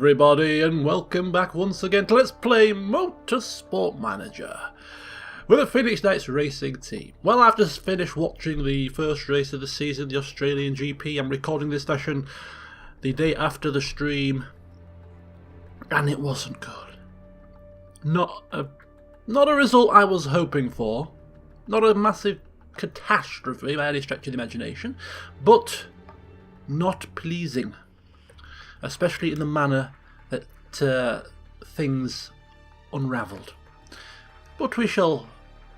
everybody, and welcome back once again to Let's Play Motorsport Manager with the Phoenix Knights Racing team. Well, I've just finished watching the first race of the season, the Australian GP. I'm recording this session the day after the stream, and it wasn't good. Not a result I was hoping for. Not a massive catastrophe by any stretch of the imagination, but not pleasing. Especially in the manner that things unravelled. But we shall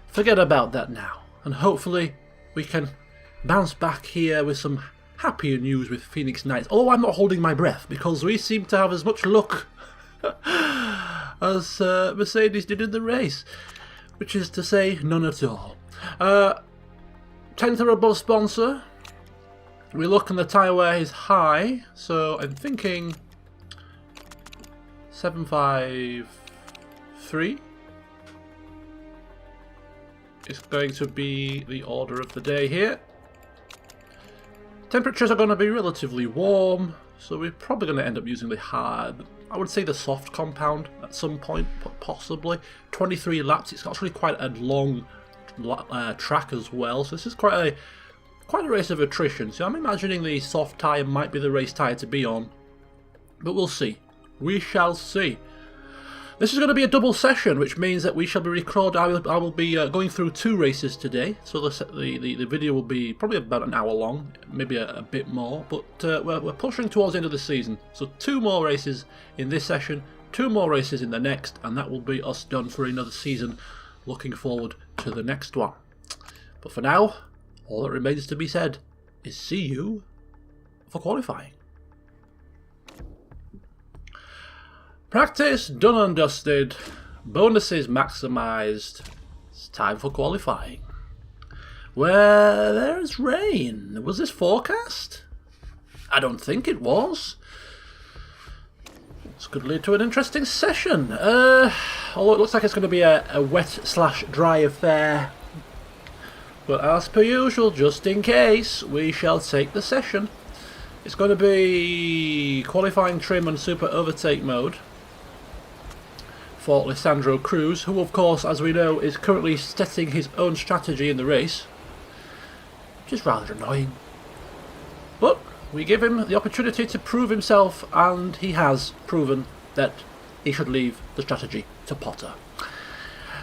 forget about that now, and hopefully we can bounce back here with some happier news with Phoenix Knights. Although I'm not holding my breath, because we seem to have as much luck as Mercedes did in the race, which is to say, none at all. 10th or above sponsor. We look and the tyre wear is high, so I'm thinking 753 is going to be the order of the day here. Temperatures are going to be relatively warm, so we're probably going to end up using the hard, I would say the soft compound at some point, possibly. 23 laps, it's actually quite a long track as well, so this is quite a race of attrition, so I'm imagining the soft tyre might be the race tyre to be on. But we'll see. We shall see. This is going to be a double session, which means that we shall be recording. I will be going through two races today, so the video will be probably about an hour long, maybe a bit more, but we're pushing towards the end of the season. So 2 more races in this session, 2 more races in the next, and that will be us done for another season. Looking forward to the next one. But for now, all that remains to be said is see you for qualifying. Practice done and dusted, bonuses maximised. It's time for qualifying. Where there's rain. Was this forecast? I don't think it was. This could lead to an interesting session. Although it looks like it's going to be a wet/dry affair. But as per usual, just in case, we shall take the session. It's going to be qualifying trim and super overtake mode for Lissandro Cruz, who of course, as we know, is currently setting his own strategy in the race, which is rather annoying. But we give him the opportunity to prove himself, and he has proven that he should leave the strategy to Potter.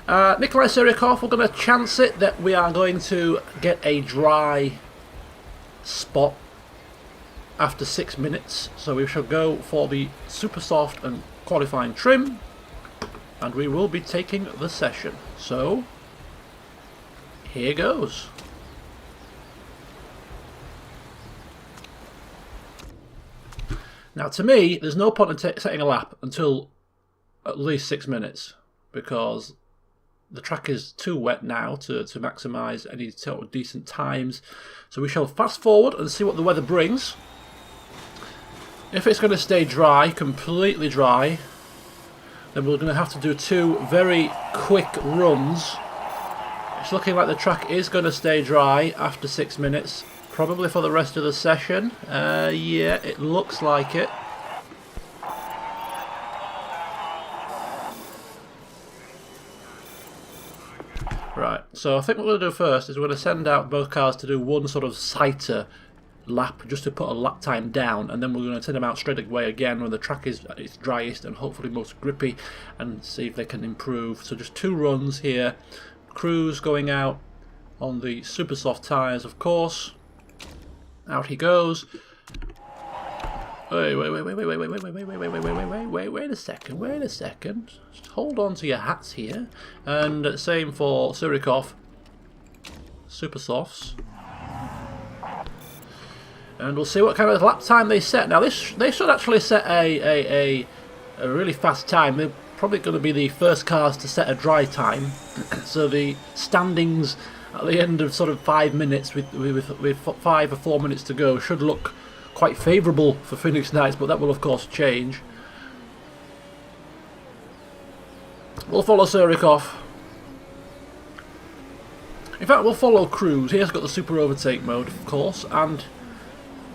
Nikolai Surikov, we're going to chance it that we are going to get a dry spot after 6 minutes. So we shall go for the super soft and qualifying trim, and we will be taking the session. So here goes. Now to me, there's no point in setting a lap until at least 6 minutes, because the track is too wet now to maximise any sort of decent times. So we shall fast forward and see what the weather brings. If it's going to stay dry, completely dry, then we're going to have to do 2 very quick runs. It's looking like the track is going to stay dry after 6 minutes, probably for the rest of the session. Yeah, it looks like it. Right, so I think what we're going to do first is we're going to send out both cars to do one sort of sighter lap, just to put a lap time down, and then we're going to send them out straight away again when the track is at its driest and hopefully most grippy, and see if they can improve. So just 2 runs here. Cruz going out on the super soft tyres, of course. Out he goes. Wait a second. Just hold on to your hats here. And same for Surikov. Super softs. And we'll see what kind of lap time they set. Now they should actually set a really fast time. They're probably going to be the first cars to set a dry time. So the standings at the end of sort of 5 minutes with 5 or 4 minutes to go should look quite favourable for Phoenix Knights, but that will of course change. We'll follow Surikov. In fact, we'll follow Cruz. He has got the super overtake mode, of course, and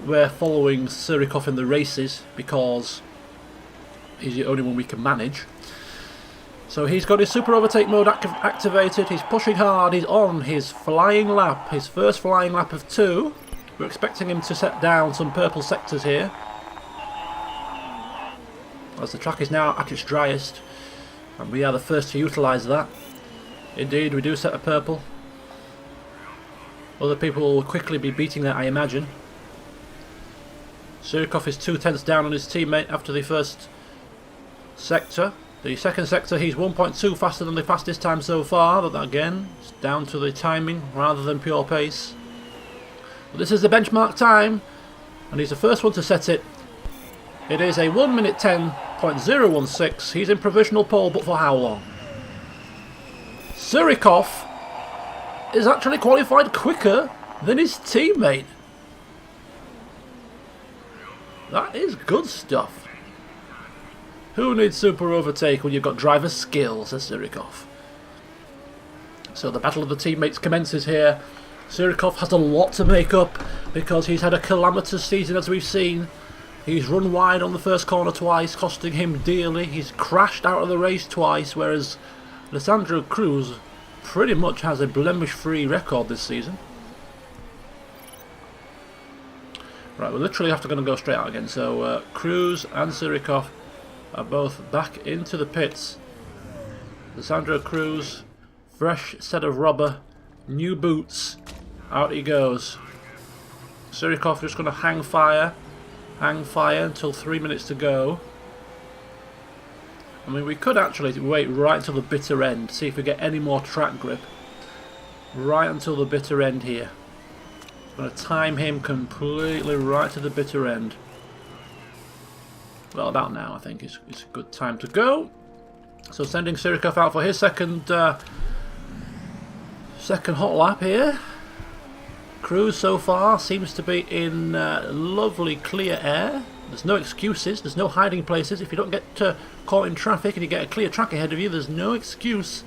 we're following Surikov in the races because he's the only one we can manage. So he's got his super overtake mode activated, he's pushing hard, he's on his flying lap, his first flying lap of 2. We're expecting him to set down some purple sectors here, as the track is now at its driest, and we are the first to utilise that. Indeed, we do set a purple. Other people will quickly be beating that, I imagine. Surikov is 2 tenths down on his teammate after the first sector. The second sector, he's 1.2 faster than the fastest time so far, but that again is down to the timing rather than pure pace. But this is the benchmark time, and he's the first one to set it. It is a 1 minute 10.016. He's in provisional pole, but for how long? Surikov is actually qualified quicker than his teammate. That is good stuff. Who needs super overtake when you've got driver skills, says Surikov. So the battle of the teammates commences here. Surikov has a lot to make up because he's had a calamitous season, as we've seen. He's run wide on the first corner twice, costing him dearly. He's crashed out of the race twice, whereas Alessandro Cruz pretty much has a blemish-free record this season. Right, we're literally going to go straight out again. So Cruz and Surikov are both back into the pits. Alessandro Cruz, fresh set of rubber, new boots, out he goes. Surikov just going to hang fire until 3 minutes to go. I mean, we could actually wait right until the bitter end, see if we get any more track grip. Right until the bitter end here. I'm going to time him completely right to the bitter end. Well, about now, I think, is a good time to go. So sending Surikov out for his second hot lap here. Cruz so far seems to be in lovely clear air. There's no excuses, there's no hiding places. If you don't get caught in traffic and you get a clear track ahead of you, there's no excuse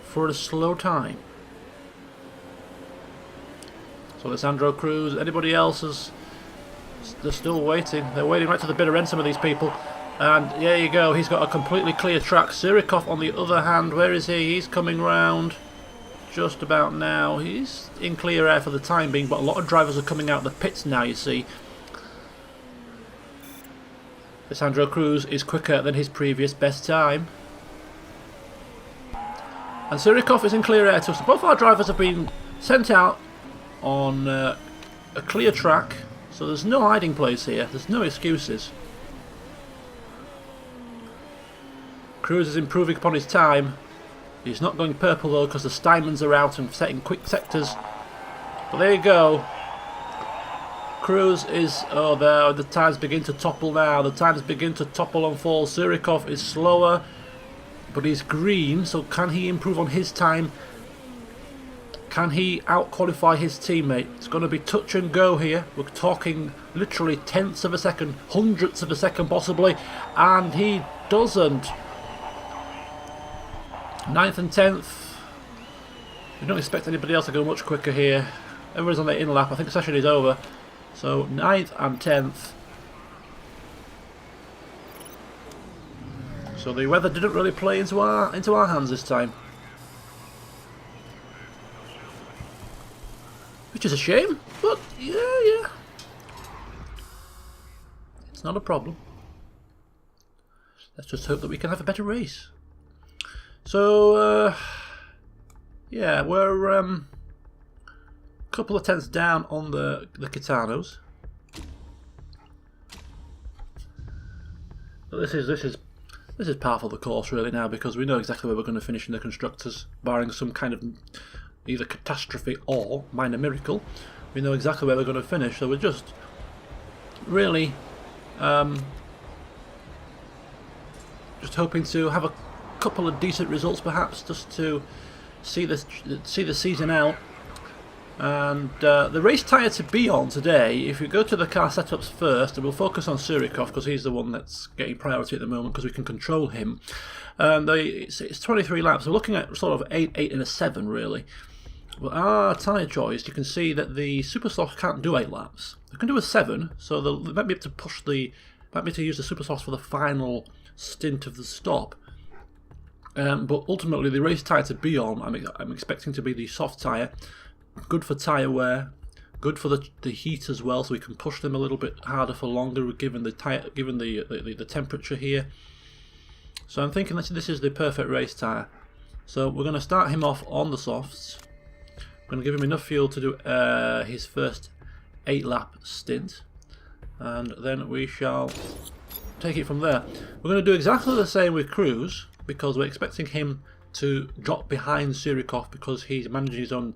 for a slow time. So Alessandro Cruz, anybody else they're still waiting. They're waiting right to the bitter end, some of these people. And there you go, he's got a completely clear track. Surikov on the other hand, where is he? He's coming round just about now. He's in clear air for the time being, but a lot of drivers are coming out of the pits now, you see. Alessandro Cruz is quicker than his previous best time. And Surikov is in clear air too. So both our drivers have been sent out on a clear track. So there's no hiding place here. There's no excuses. Cruz is improving upon his time. He's not going purple though because the Steinmans are out and setting quick sectors. But there you go. Cruz is... oh, there. The times begin to topple now. The times begin to topple and fall. Surikov is slower, but he's green. So can he improve on his time? Can he out-qualify his teammate? It's going to be touch and go here. We're talking literally tenths of a second, hundredths of a second possibly. And he doesn't. 9th and 10th. We don't expect anybody else to go much quicker here. Everyone's on their in lap. I think the session is over. So 9th and 10th. So the weather didn't really play into our hands this time. Which is a shame, but yeah. It's not a problem. Let's just hope that we can have a better race. So, yeah, we're a couple of tenths down on the Gitanos. But this is part of the course really now, because we know exactly where we're going to finish in the constructors, barring some kind of either catastrophe or minor miracle. We know exactly where we're going to finish, so we're just really just hoping to have a couple of decent results, perhaps, just to see the season out. And the race tyre to be on today, if we go to the car setups first, and we'll focus on Surikov because he's the one that's getting priority at the moment because we can control him. It's 23 laps. We're looking at sort of 8, 8 and a 7 really. Well, our tyre choice, you can see that the Supersoft can't do 8 laps. They can do a 7, so they might be able to push might be able to use the Supersoft for the final stint of the stop. But ultimately, the race tyre to be on, I'm expecting to be the soft tyre. Good for tyre wear, good for the heat as well, so we can push them a little bit harder for longer, given the temperature here. So I'm thinking this is the perfect race tyre. So we're going to start him off on the softs. We're going to give him enough fuel to do his first 8-lap stint, and then we shall take it from there. We're going to do exactly the same with Cruz, because we're expecting him to drop behind Surikov because he's managing his own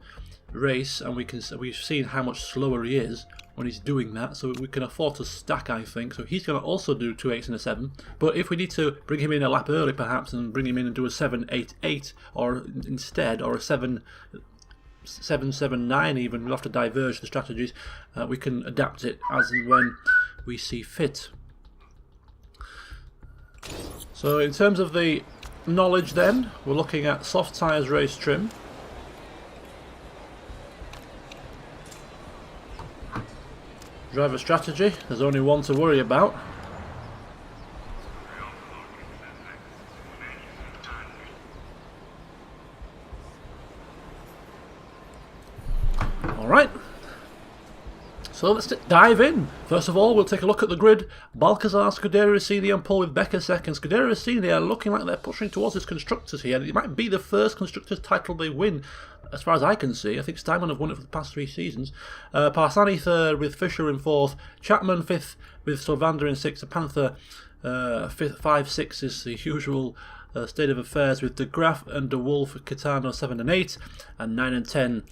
race, and we've seen how much slower he is when he's doing that, so we can afford to stack, I think. So he's going to also do 2 8s and a 7, but if we need to bring him in a lap early perhaps and bring him in and do a 7 8 8 or instead, or a 7 7 7 9 even, we'll have to diverge the strategies. We can adapt it as and when we see fit. So in terms of the knowledge then, we're looking at soft tyres race trim. Driver strategy, there's only one to worry about. Alright, so let's dive in. First of all, we'll take a look at the grid. Balcazar, Scuderia Rossini on pole with Becker second. Scuderia Rossini are looking like they're pushing towards his constructors here. It might be the first constructors title they win, as far as I can see. I think Steinman have won it for the past 3 seasons. Parsani third with Fisher in fourth. Chapman fifth with Sylvander in sixth. The Panther 5 6 is the usual state of affairs with De Graaf and De Wolf, Kitano 7 and 8, and 9 and 10.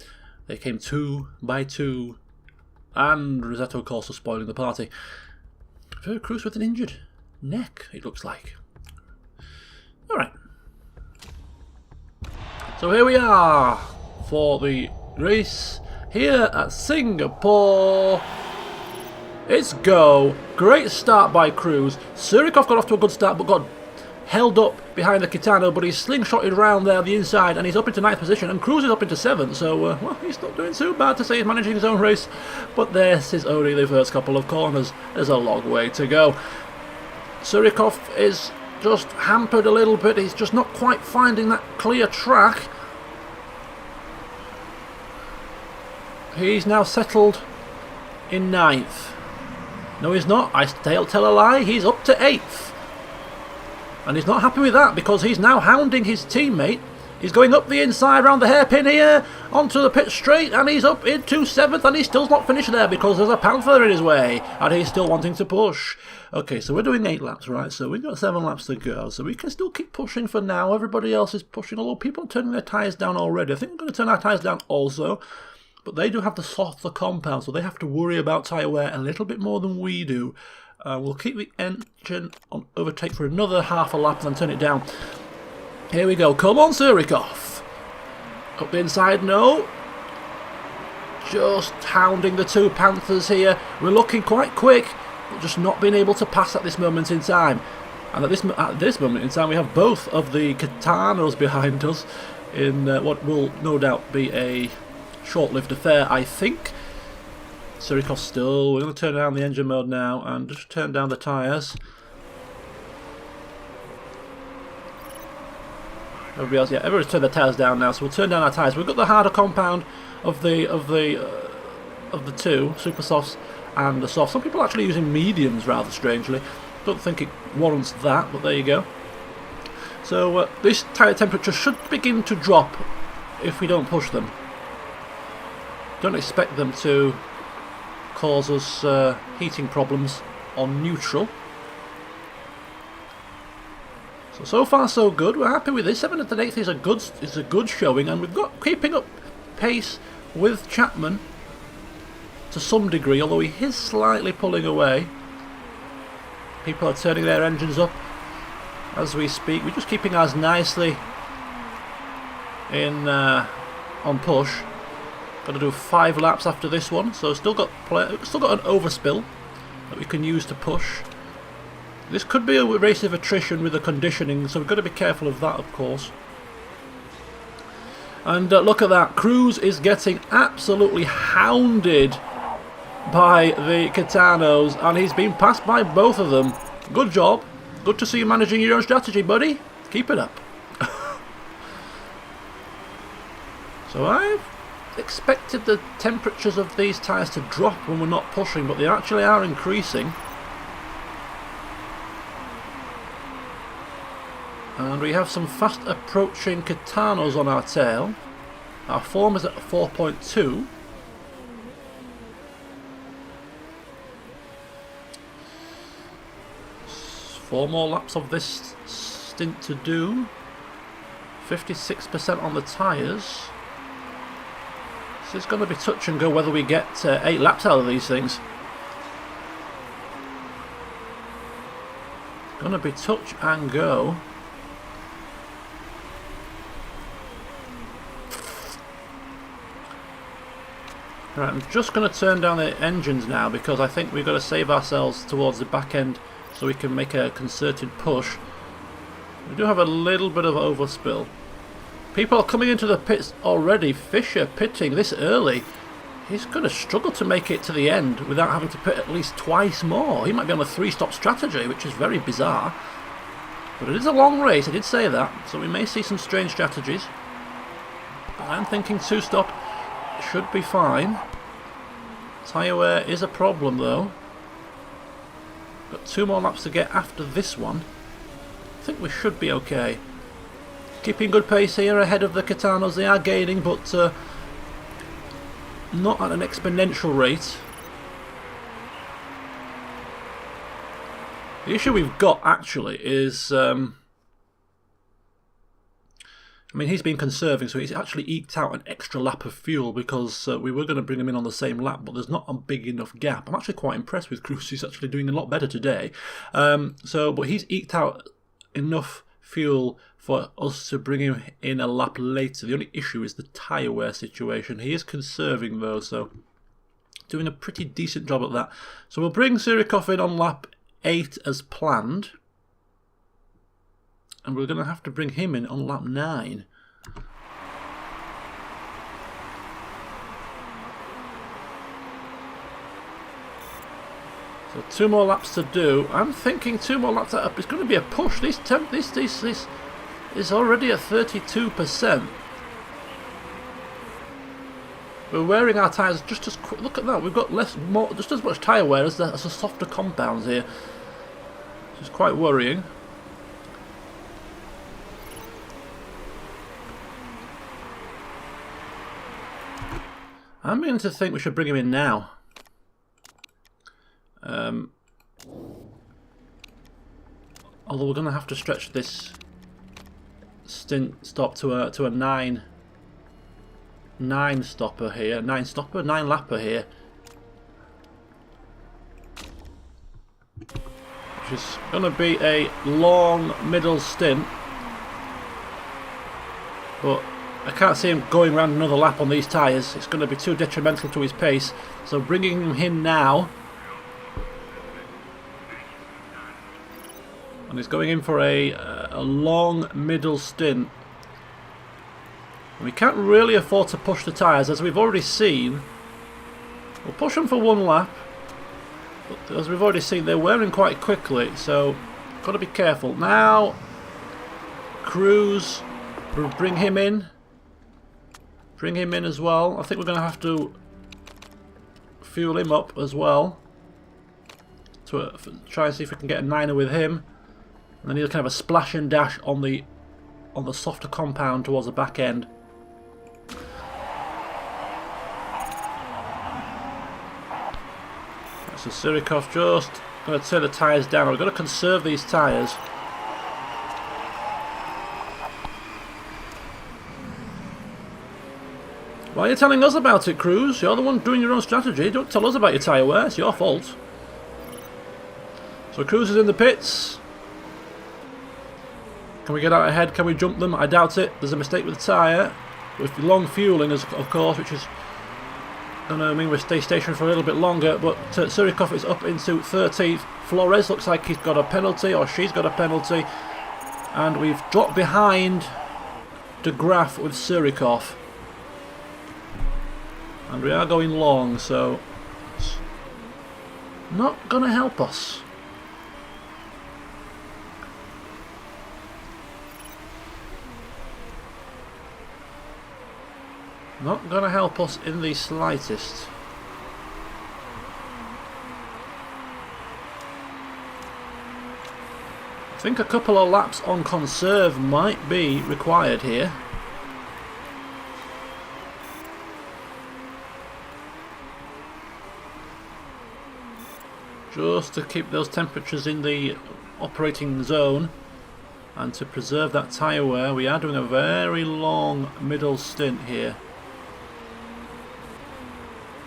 They came 2 by 2, and Rosetto Corsa spoiling the party. Cruz with an injured neck, it looks like. Alright. So here we are for the race here at Singapore. It's go. Great start by Cruz. Surikov got off to a good start but got held up behind the Kitano, but he's slingshotted around there the inside and he's up into 9th position, and Cruz is up into 7th, so well, he's not doing too bad to say he's managing his own race, but this is only the first couple of corners. There's a long way to go. Surikov is just hampered a little bit, he's just not quite finding that clear track. He's now settled in 9th. No, he's not. I tell a lie, he's up to 8th. And he's not happy with that because he's now hounding his teammate. He's going up the inside round the hairpin here, onto the pit straight, and he's up into 7th, and he's still not finished there because there's a Panther in his way, and he's still wanting to push. Okay, so we're doing 8 laps, right? So we've got 7 laps to go, so we can still keep pushing for now. Everybody else is pushing, although people are turning their tyres down already. I think we're going to turn our tyres down also, but they do have the softer compound, so they have to worry about tyre wear a little bit more than we do. We'll keep the engine on overtake for another half a lap and then turn it down. Here we go. Come on, Surikov. Up the inside, no. Just hounding the 2 Panthers here. We're looking quite quick, but just not being able to pass at this moment in time. And at this moment in time, we have both of the Kitanos behind us in what will no doubt be a short-lived affair, I think. Surikov still, we're going to turn down the engine mode now and just turn down the tyres. Everybody else, yeah, everybody's turned their tyres down now, so we'll turn down our tyres. We've got the harder compound of the 2 super softs and the soft. Some people are actually using mediums rather strangely. Don't think it warrants that, but there you go. So this tyre temperature should begin to drop if we don't push them. Don't expect them to cause us heating problems on neutral. So far so good. We're happy with this. 7th and 8th is a good showing, and we've got keeping up pace with Chapman to some degree, although he is slightly pulling away. People are turning their engines up as we speak. We're just keeping ours nicely in on push. Got to do 5 laps after this one, so still got an overspill that we can use to push. This could be a race of attrition with the conditioning, so we've got to be careful of that, of course. And look at that, Cruz is getting absolutely hounded by the Kitanos, and he's been passed by both of them. Good job. good to see you managing your own strategy, buddy. Keep it up. So I've expected the temperatures of these tyres to drop when we're not pushing, but they actually are increasing. And we have some fast approaching Katanos on our tail. Our form is at 4.2. Four more laps of this stint to do. 56% on the tyres. So it's going to be touch and go whether we get 8 laps out of these things. Going to be touch and go. Right, I'm just going to turn down the engines now because I think we've got to save ourselves towards the back end so we can make a concerted push. We do have a little bit of overspill. People are coming into the pits already. Fisher pitting this early. He's going to struggle to make it to the end without having to pit at least twice more. He might be on a 3-stop strategy, which is very bizarre. But it is a long race, I did say that, so we may see some strange strategies. I'm thinking 2-stop should be fine. Tyre wear is a problem though. Got 2 more laps to get after this one. I think we should be okay. Keeping good pace here ahead of the Katanos. They are gaining, but not at an exponential rate. The issue we've got actually is, I mean, he's been conserving, so he's actually eked out an extra lap of fuel because we were going to bring him in on the same lap, but there's not a big enough gap. I'm actually quite impressed with Cruz. He's actually doing a lot better today. But he's eked out enough fuel for us to bring him in a lap later. The only issue is the tyre wear situation. He is conserving though, so doing a pretty decent job at that. So we'll bring Surikov in on lap 8 as planned. And we're going to have to bring him in on lap 9. So 2 more laps to do. I'm thinking 2 more laps up. It's going to be a push. This is already at 32%. We're wearing our tyres just as quick. Look at that. We've got just as much tyre wear as the softer compounds here. Which is quite worrying. I'm beginning to think we should bring him in now. Although we're going to have to stretch this stint stop to a 9 stopper here, 9 lapper here, which is going to be a long middle stint, but I can't see him going around another lap on these tyres. It's going to be too detrimental to his pace. So bringing him in now. And he's going in for a long middle stint. And we can't really afford to push the tyres, as we've already seen. We'll push them for 1 lap. But as we've already seen, they're wearing quite quickly. So, got to be careful. Now, Cruz, we'll bring him in. Bring him in as well. I think we're going to have to fuel him up as well. To try and see if we can get a 9er with him. And then he'll kind of a splash and dash on the softer compound towards the back end. So Surikov just going to turn the tyres down. We've got to conserve these tyres. Why are you telling us about it, Cruz? You're the one doing your own strategy. Don't tell us about your tyre wear. It's your fault. So Cruz is in the pits. Can we get out ahead? Can we jump them? I doubt it. There's a mistake with the tyre. With long fueling, of course, which is going to mean we'll stay stationary for a little bit longer. But Surikov is up into 13th. Flores looks like he's got a penalty, or she's got a penalty. And we've dropped behind De Graaf with Surikov. And we are going long, so it's not going to help us. Not going to help us in the slightest. I think a couple of laps on conserve might be required here. Just to keep those temperatures in the operating zone and to preserve that tyre wear. We are doing a very long middle stint here.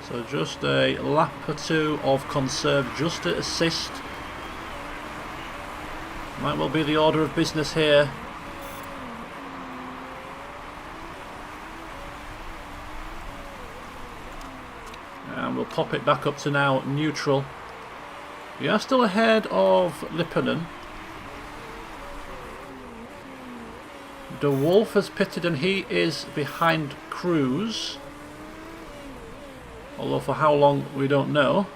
So just a lap or two of conserve just to assist. Might well be the order of business here. And we'll pop it back up to now neutral. We are still ahead of Lipponen. De Wolf has pitted and he is behind Cruz. Although for how long we don't know.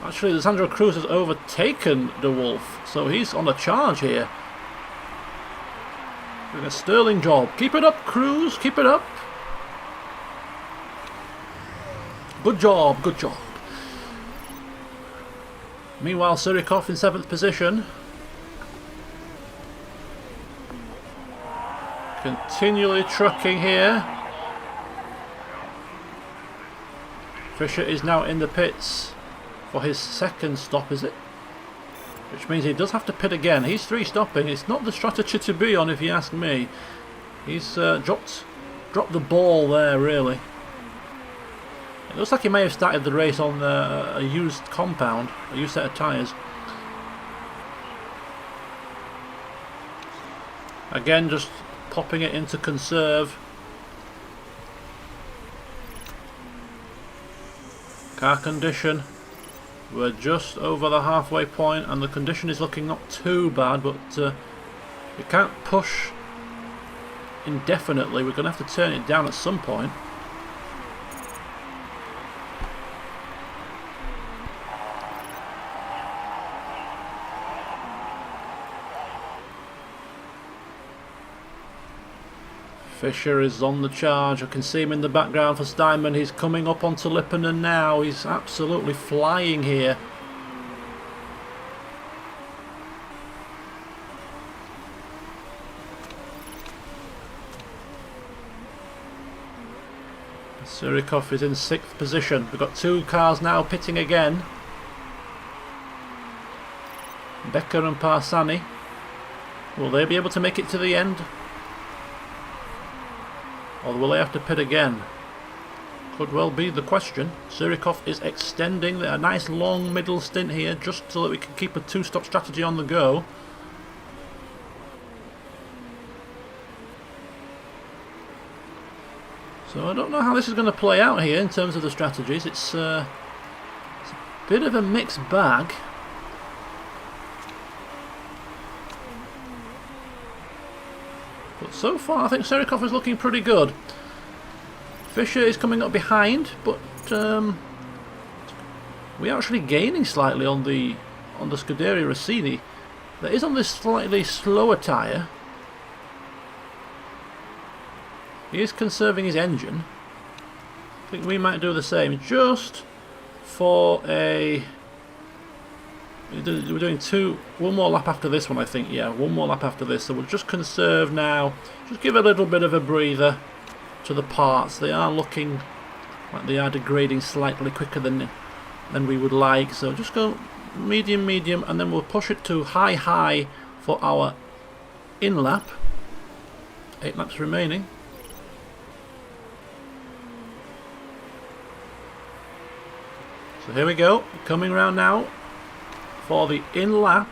Actually, Alessandro Cruz has overtaken De Wolf, so he's on a charge here. Doing a sterling job. Keep it up, Cruz, keep it up. Good job, good job. Meanwhile, Surikov in 7th position. Continually trucking here. Fischer is now in the pits for his second stop, is it? Which means he does have to pit again. He's 3-stopping. It's not the strategy to be on, if you ask me. He's dropped the ball there, really. It looks like he may have started the race on a used compound, a used set of tyres. Again, just popping it into conserve. Car condition. We're just over the halfway point and the condition is looking not too bad, but we can't push indefinitely. We're going to have to turn it down at some point. Fischer is on the charge. I can see him in the background for Steinman. He's coming up onto Lipponen now. He's absolutely flying here. Surikov is in 6th position. We've got 2 cars now pitting again. Becker and Parsani. Will they be able to make it to the end? Or will they have to pit again? Could well be the question. Surikov is extending a nice long middle stint here just so that we can keep a 2-stop strategy on the go. So I don't know how this is going to play out here in terms of the strategies. It's a bit of a mixed bag. But so far I think Surikov is looking pretty good. Fischer is coming up behind, but we're actually gaining slightly on the Scuderia Rossini. That is on this slightly slower tyre. He is conserving his engine. I think we might do the same, just for a... We're doing one more lap after this one, I think. Yeah, one more lap after this. So we'll just conserve now. Just give a little bit of a breather to the parts. They are looking like they are degrading slightly quicker than we would like. So just go medium, medium, and then we'll push it to high, high for our in lap. 8 laps remaining. So here we go. Coming round now for the in lap.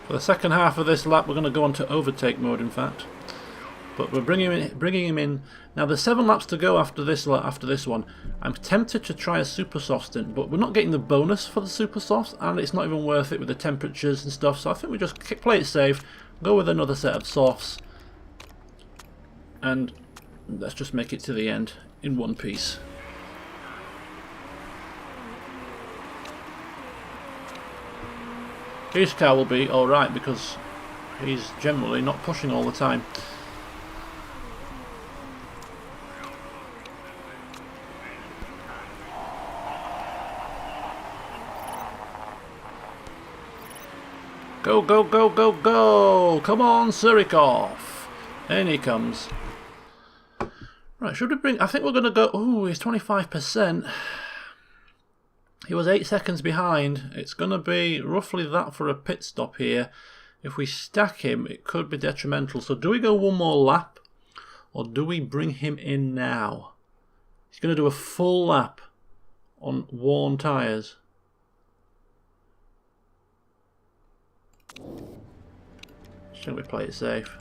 For the second half of this lap, we're going to go on to overtake mode, in fact. But we're bringing him in. Now there's 7 laps to go after this one. I'm tempted to try a super soft stint, but we're not getting the bonus for the super soft, and it's not even worth it with the temperatures and stuff. So I think we just play it safe, go with another set of softs, and let's just make it to the end in one piece. His car will be alright because he's generally not pushing all the time. Go, go, go, go, go! Come on, Surikov! In he comes. Right, should we bring... I think we're going to go... Ooh, he's 25%. He was 8 seconds behind. It's going to be roughly that for a pit stop here. If we stack him, it could be detrimental. So do we go one more lap? Or do we bring him in now? He's going to do a full lap on worn tyres. Shouldn't we play it safe?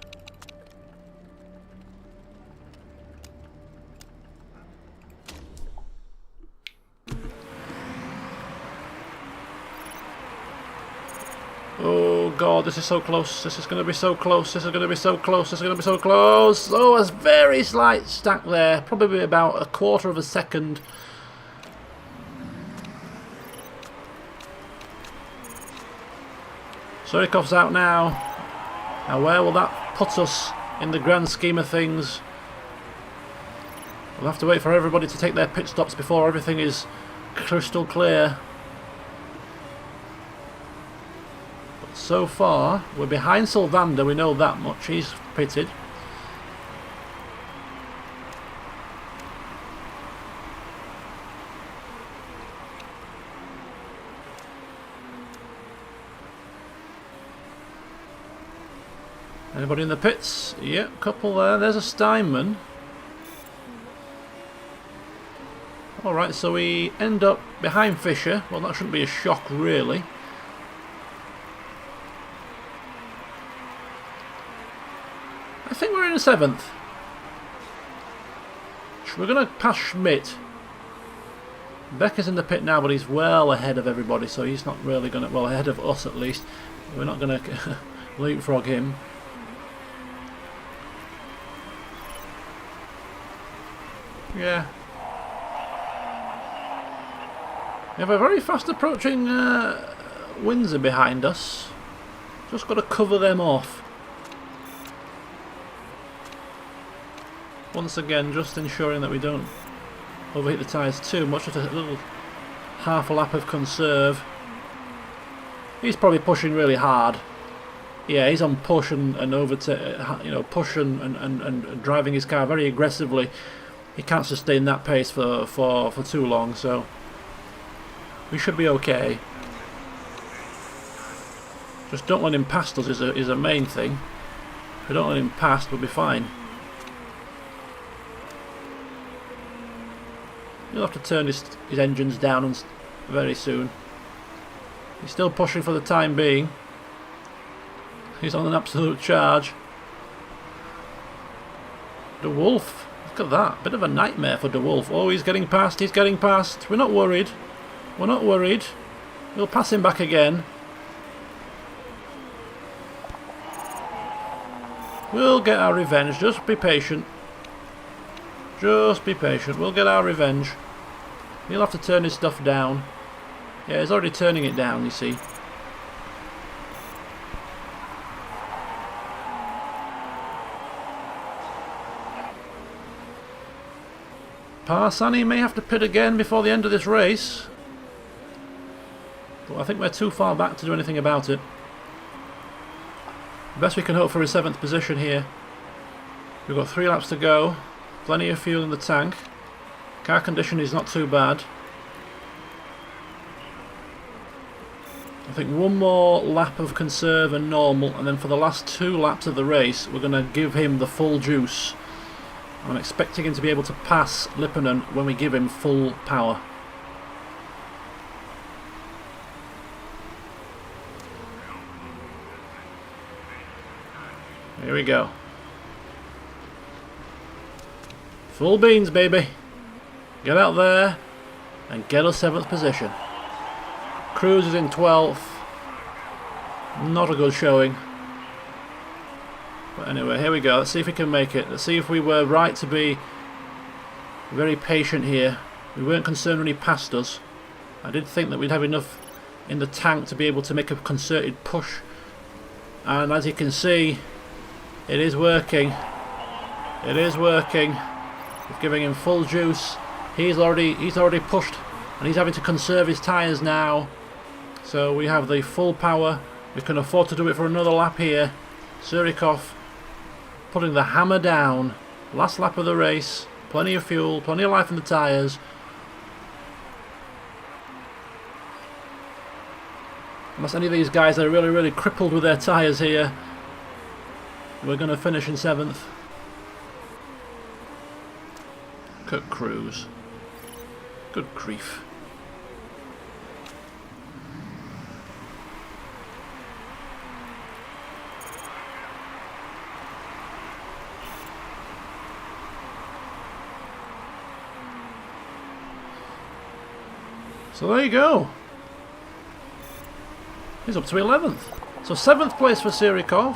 Oh god, this is so close. This is going to be so close. This is going to be so close. This is going to be so close. Oh, a very slight stack there. Probably about a quarter of a second. Surikov's out now. Now where will that put us in the grand scheme of things? We'll have to wait for everybody to take their pit stops before everything is crystal clear. But so far, we're behind Sylvander, we know that much. He's pitted. Anybody in the pits? Yep, couple there. There's a Steinman. Alright, so we end up behind Fisher. Well, that shouldn't be a shock, really. I think we're in 7th. We're going to pass Schmidt. Becker's in the pit now, but he's well ahead of everybody, so he's not really going to... Well, ahead of us, at least. We're not going to leapfrog him. Yeah. We have a very fast approaching Windsor behind us. Just got to cover them off. Once again, just ensuring that we don't overheat the tyres too much. Just a little half a lap of conserve. He's probably pushing really hard. Yeah, he's on push and push and driving his car very aggressively. He can't sustain that pace for too long, so we should be okay. Just don't let him past us is a main thing. If we don't let him past, we'll be fine. He'll have to turn his engines down very soon. He's still pushing for the time being. He's on an absolute charge. De Wolf. Look at that. Bit of a nightmare for De Wolf. Oh, he's getting past. He's getting past. We're not worried. We're not worried. We'll pass him back again. We'll get our revenge. Just be patient. Just be patient. We'll get our revenge. He'll have to turn his stuff down. Yeah, he's already turning it down, you see. Parsani may have to pit again before the end of this race. But I think we're too far back to do anything about it. The best we can hope for is 7th position here. We've got 3 laps to go. Plenty of fuel in the tank. Car condition is not too bad. I think one more lap of conserve and normal, and then for the last 2 laps of the race we're going to give him the full juice. I'm expecting him to be able to pass Lipponen when we give him full power. Here we go. Full beans, baby. Get out there and get us 7th position. Cruz is in 12th. Not a good showing. But anyway, here we go. Let's see if we can make it. Let's see if we were right to be very patient here. We weren't concerned when he passed us. I did think that we'd have enough in the tank to be able to make a concerted push. And as you can see, it is working. It is working. We're giving him full juice. He's already pushed, and he's having to conserve his tyres now. So we have the full power. We can afford to do it for another lap here. Surikov putting the hammer down. Last lap of the race. Plenty of fuel, plenty of life in the tyres. Unless any of these guys are really crippled with their tyres here, we're going to finish in 7th. Look at Cruz. Good grief. So there you go. He's up to 11th. So 7th place for Surikov.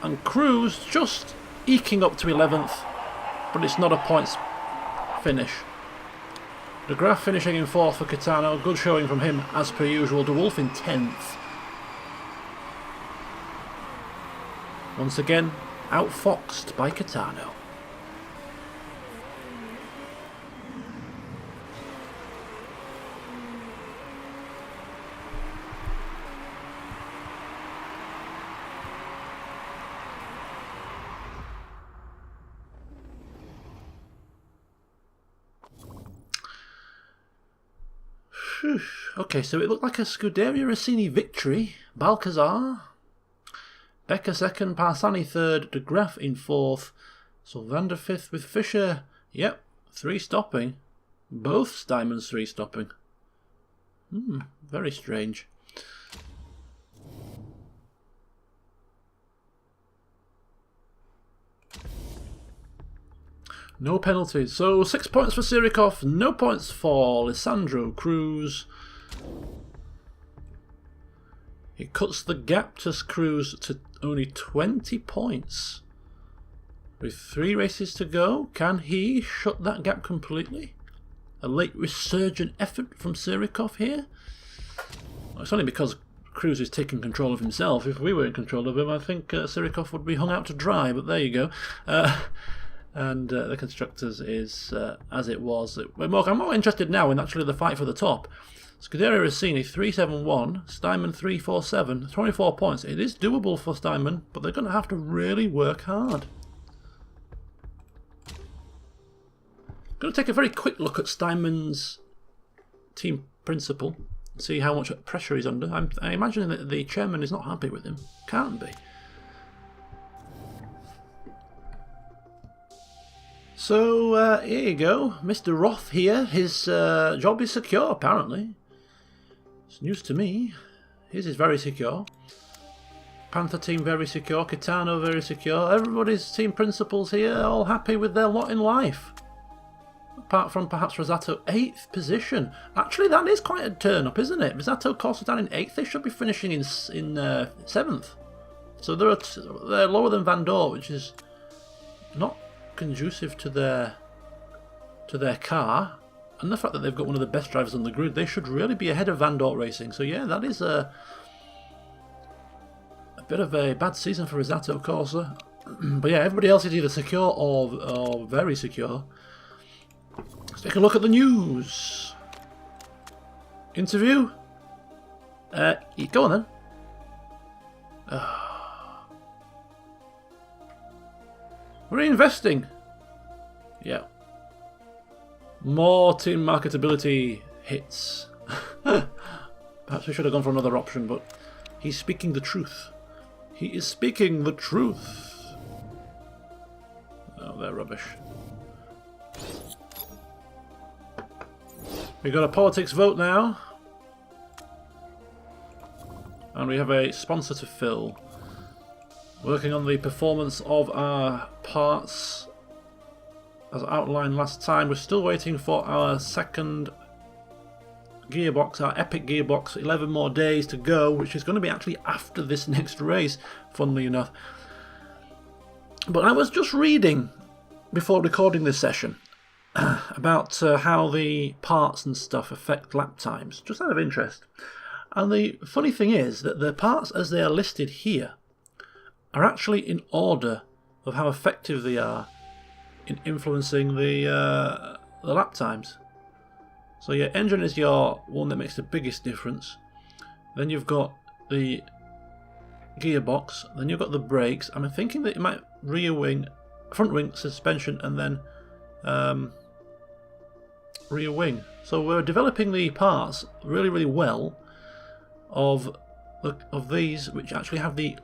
And Cruz just eking up to 11th. But it's not a points finish. De Graaf finishing in 4th for Kitano. Good showing from him as per usual. De Wolf in 10th. Once again, outfoxed by Kitano. Okay, so it looked like a Scuderia Rossini victory. Balcazar, Becker 2nd, Parsani 3rd, De Graaf in 4th, Sylvander 5th with Fischer. Yep, 3 stopping. Both Steinmann's 3 stopping. Very strange. No penalties. So 6 points for Surikov, no points for Lisandro Cruz. It cuts the gap to Cruz to only 20 points. With 3 races to go, can he shut that gap completely? A late resurgent effort from Surikov here? Well, it's only because Cruz is taking control of himself. If we were in control of him, I think Surikov would be hung out to dry, but there you go. And the Constructors is as it was. I'm more interested now in actually the fight for the top. Scuderia Rossini 371, Steinmann 347, 24 points. It is doable for Steinmann, but they're going to have to really work hard. Going to take a very quick look at Steinmann's team principal, see how much pressure he's under. I imagine that the chairman is not happy with him. Can't be. So, here you go. Mr. Roth here. His job is secure, apparently. It's news to me. His is very secure. Panther team very secure. Kitano very secure. Everybody's team principals here all happy with their lot in life. Apart from perhaps Rosato, 8th position. Actually, that is quite a turn-up, isn't it? Rosato, Corsa down in 8th. They should be finishing in 7th. So they're lower than Van Dort, which is not conducive to their car, and the fact that they've got one of the best drivers on the grid. They should really be ahead of Van Dort Racing. So yeah, that is a bit of a bad season for Rosato Corsa. But yeah, everybody else is either secure or very secure. Let's take a look at the news. Interview. Go on then. Reinvesting. Yeah. More team marketability hits. Perhaps we should have gone for another option, but he's speaking the truth. He is speaking the truth. Oh, they're rubbish. We've got a politics vote now. And we have a sponsor to fill. Working on the performance of our parts as outlined last time. We're still waiting for our second gearbox, our epic gearbox. 11 more days to go, which is going to be actually after this next race, funnily enough. But I was just reading before recording this session, about how the parts and stuff affect lap times, just out of interest. And the funny thing is that the parts as they are listed here are actually in order of how effective they are in influencing the lap times. So your engine is your one that makes the biggest difference. Then you've got the gearbox. Then you've got the brakes. I'm thinking that it might rear wing, front wing, suspension, and then rear wing. So we're developing the parts really well of these, which actually have the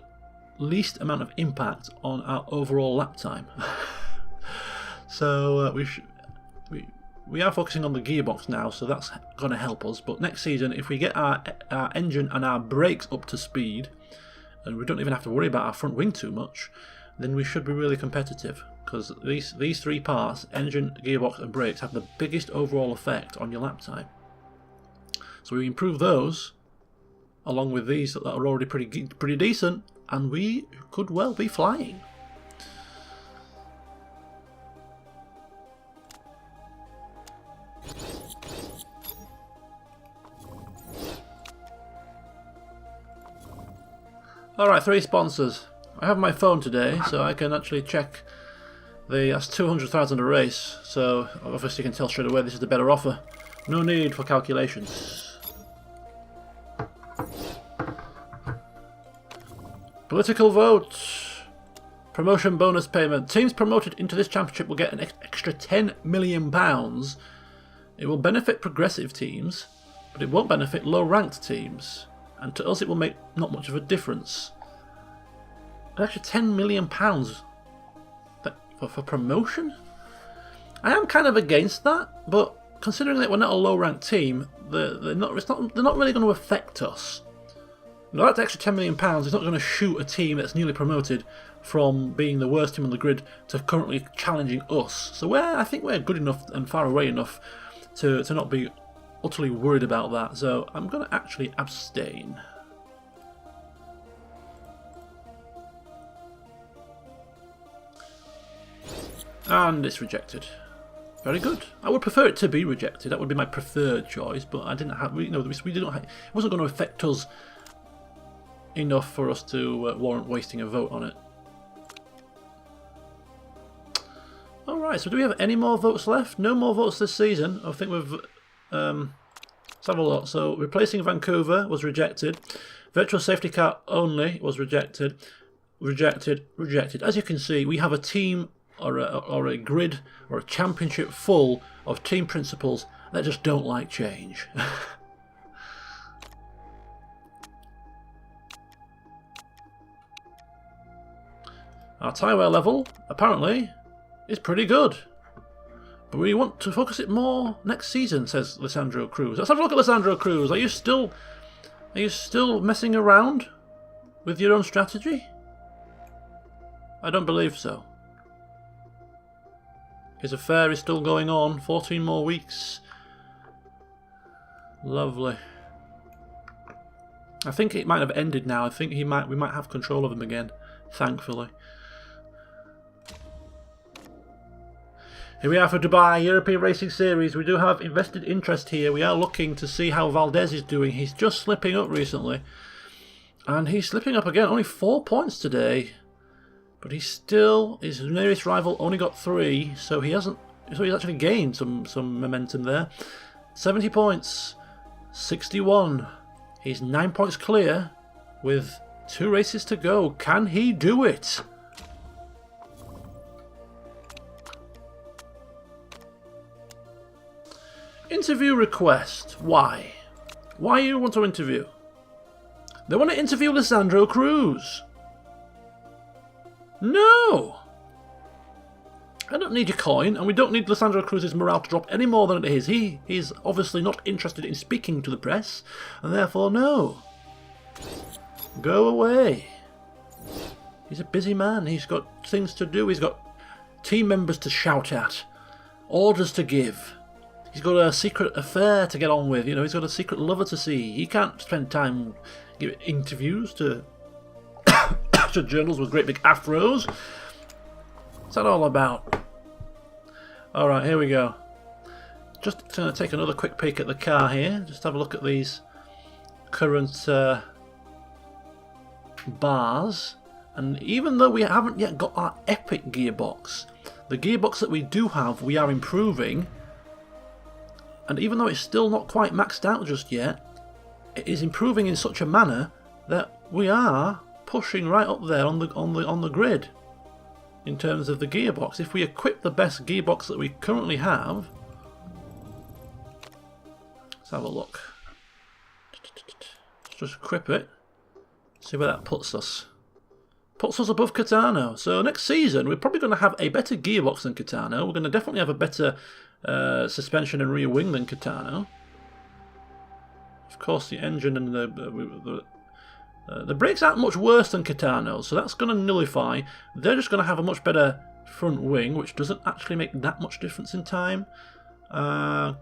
least amount of impact on our overall lap time. So we are focusing on the gearbox now, so that's going to help us. But next season, if we get our engine and our brakes up to speed, and we don't even have to worry about our front wing too much, then we should be really competitive. Because these three parts, engine, gearbox and brakes, have the biggest overall effect on your lap time. So we improve those, along with these that are already pretty decent, and we could well be flying. Alright, 3 sponsors. I have my phone today, so I can actually check that's 200,000 a race, so obviously you can tell straight away this is the better offer. No need for calculations. Political vote. Promotion bonus payment. Teams promoted into this championship will get an extra £10 million. It will benefit progressive teams, but it won't benefit low-ranked teams. And to us it will make not much of a difference. An extra £10 million for promotion? I am kind of against that, but considering that we're not a low-ranked team, they're not really going to affect us. Now, that extra £10 million is not going to shoot a team that's newly promoted from being the worst team on the grid to currently challenging us. So I think we're good enough and far away enough to not be utterly worried about that. So I'm going to actually abstain. And it's rejected. Very good. I would prefer it to be rejected. That would be my preferred choice. But I didn't have. We didn't. It wasn't going to affect us enough for us to warrant wasting a vote on it. All right. So do we have any more votes left? No more votes this season. I think we've. Let's have a look. So replacing Vancouver was rejected. Virtual safety car only was rejected. Rejected. As you can see, we have a team. Or a grid or a championship full of team principals that just don't like change. Our tyre wear level apparently is pretty good, but we want to focus it more next season, says Lissandro Cruz. Let's have a look at Lissandro Cruz. Are you still messing around with your own strategy? I don't believe so. His affair is still going on. 14 more weeks. Lovely. I think it might have ended now. I think we might have control of him again, thankfully. Here we are for Dubai European Racing Series. We do have invested interest here. We are looking to see how Valdez is doing. He's just slipping up recently, and he's slipping up again. Only 4 points today. But he's still, his nearest rival only got 3, so he's actually gained some momentum there. 70 points, 61. He's 9 points clear with 2 races to go. Can he do it? Interview request. Why? Why you want to interview? They want to interview Lissandro Cruz. No! I don't need your coin, and we don't need Lissandro Cruz's morale to drop any more than it is. He's obviously not interested in speaking to the press, and therefore no. Go away. He's a busy man. He's got things to do. He's got team members to shout at, orders to give. He's got a secret affair to get on with. He's got a secret lover to see. He can't spend time giving interviews to journals with great big afros. What's that all about? Alright, here we go. Just going to take another quick peek at the car here. Just have a look at these current bars. And even though we haven't yet got our epic gearbox, the gearbox that we do have, we are improving. And even though it's still not quite maxed out just yet, it is improving in such a manner that we are pushing right up there on the grid in terms of the gearbox. If we equip the best gearbox that we currently have, let's have a look. Let's just equip it. See where that puts us. Puts us above Catano. So next season we're probably going to have a better gearbox than Catano. We're going to definitely have a better suspension and rear wing than Catano. Of course, the engine and the brakes aren't much worse than Catano, so that's going to nullify. They're just going to have a much better front wing, which doesn't actually make that much difference in time. And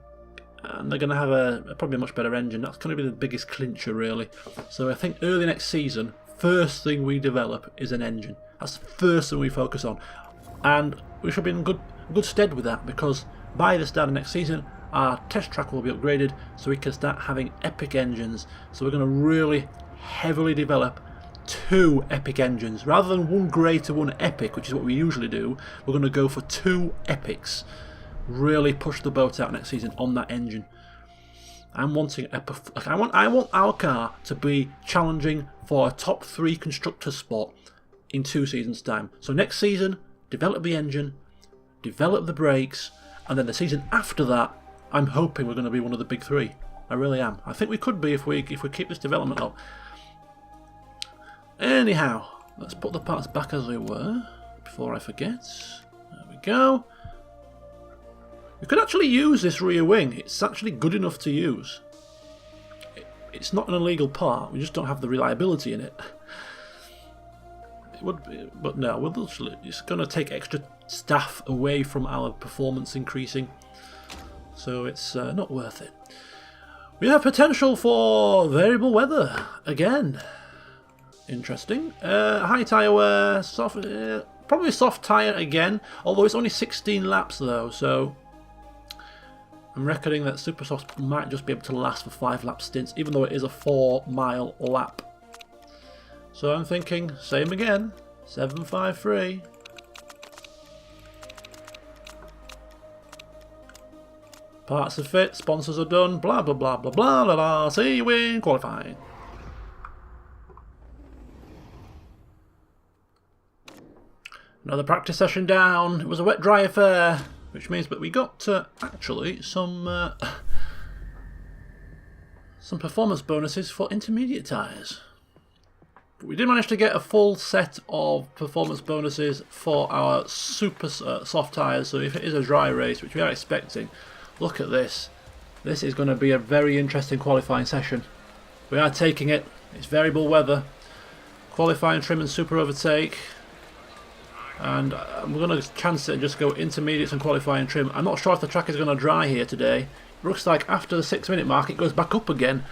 they're going to have probably a much better engine. That's going to be the biggest clincher, really. So I think early next season, first thing we develop is an engine. That's the first thing we focus on. And we should be in good stead with that, because by the start of next season, our test track will be upgraded so we can start having epic engines. So we're going to really heavily develop 2 epic engines. Rather than one grey to one epic, which is what we usually do, we're going to go for 2 epics. Really push the boat out next season on that engine. I'm wanting I want our car to be challenging for a top 3 constructor spot in 2 seasons' time. So next season, develop the engine, develop the brakes, and then the season after that, I'm hoping we're going to be one of the big 3. I really am. I think we could be if we keep this development up. Anyhow, let's put the parts back as they were before I forget. There we go. We could actually use this rear wing. It's actually good enough to use. It's not an illegal part. We just don't have the reliability in it. It would be, but no, it's going to take extra staff away from our performance increasing. So it's not worth it. We have potential for variable weather again. Interesting. High tyre wear, soft, probably soft tyre again. Although it's only 16 laps though, so I'm reckoning that Super Soft might just be able to last for 5 lap stints, even though it is a 4-mile lap. So I'm thinking, same again, 753. Parts are fit, sponsors are done, blah blah blah blah blah blah blah. See you in qualifying. Another practice session down. It was a wet dry affair, which means that we got actually some performance bonuses for intermediate tyres. But we did manage to get a full set of performance bonuses for our super soft tyres. So if it is a dry race, which we are expecting. Look at this. This is going to be a very interesting qualifying session. We are taking it. It's variable weather. Qualifying trim and super overtake. And we're going to chance it and just go intermediates and qualifying trim. I'm not sure if the track is going to dry here today. It looks like after the 6-minute mark it goes back up again.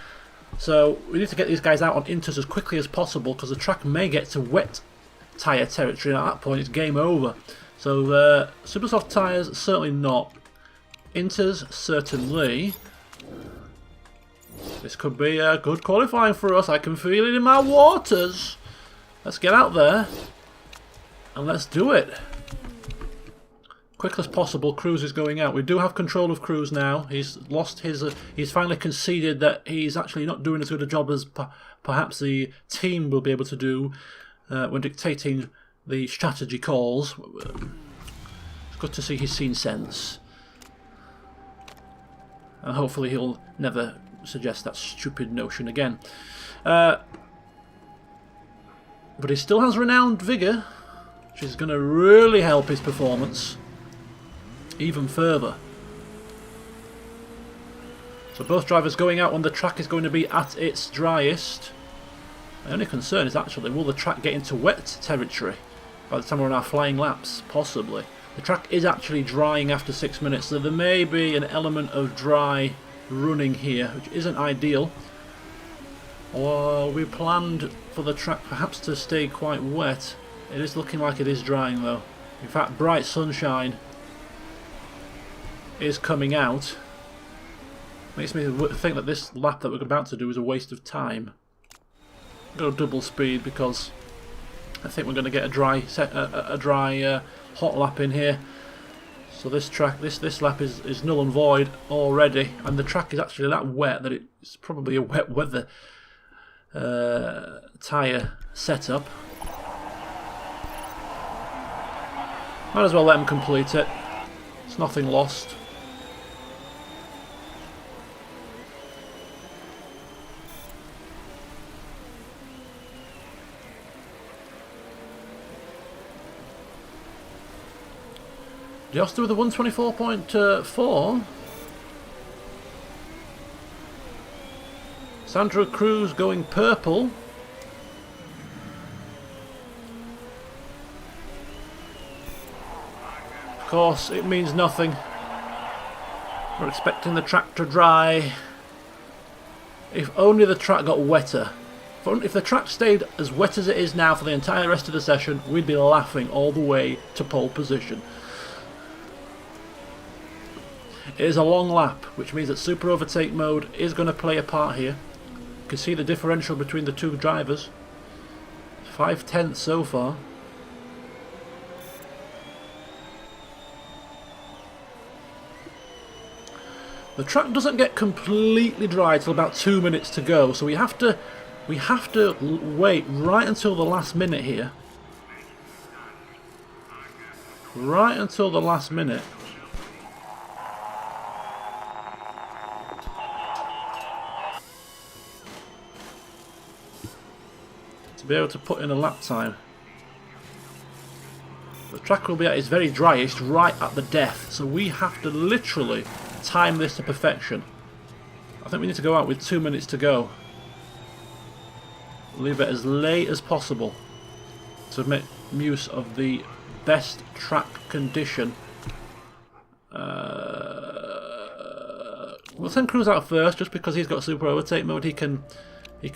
So we need to get these guys out on inters as quickly as possible, because the track may get to wet tyre territory, and at that point it's game over. So super soft tyres, certainly not. Inters, certainly. This could be a good qualifying for us. I can feel it in my waters. Let's get out there and let's do it. Quick as possible. Cruz is going out. We do have control of Cruz now. He's lost his. He's finally conceded that he's actually not doing as good a job as perhaps the team will be able to do when dictating the strategy calls. It's good to see he's seen sense. And hopefully he'll never suggest that stupid notion again. But he still has renowned vigour, which is going to really help his performance even further. So both drivers going out when the track is going to be at its driest. My only concern is actually, will the track get into wet territory by the time we're on our flying laps? Possibly. The track is actually drying after 6 minutes, so there may be an element of dry running here, which isn't ideal. Or we planned for the track perhaps to stay quite wet. It is looking like it is drying though. In fact, bright sunshine. is coming out. Makes me think that this lap that we're about to do is a waste of time. Go double speed because I think we're going to get a dry hot lap in here. So this track, this lap is null and void already, and the track is actually that wet that it's probably a wet weather tyre setup. Might as well let him complete it. It's nothing lost. Just with the 124.4. Sandra Cruz going purple. Of course, it means nothing. We're expecting the track to dry. If only the track got wetter. If the track stayed as wet as it is now for the entire rest of the session, we'd be laughing all the way to pole position. It is a long lap, which means that super overtake mode is going to play a part here. You can see the differential between the two drivers. 5/10 so far. The track doesn't get completely dry till about 2 minutes to go, so we have to wait right until the last minute here. Right until the last minute. To be able to put in a lap time. The track will be at its very driest right at the death, so we have to literally time this to perfection. I think we need to go out with 2 minutes to go. Leave it as late as possible to make use of the best track condition. We'll send Cruz out first just because he's got super overtake mode. He can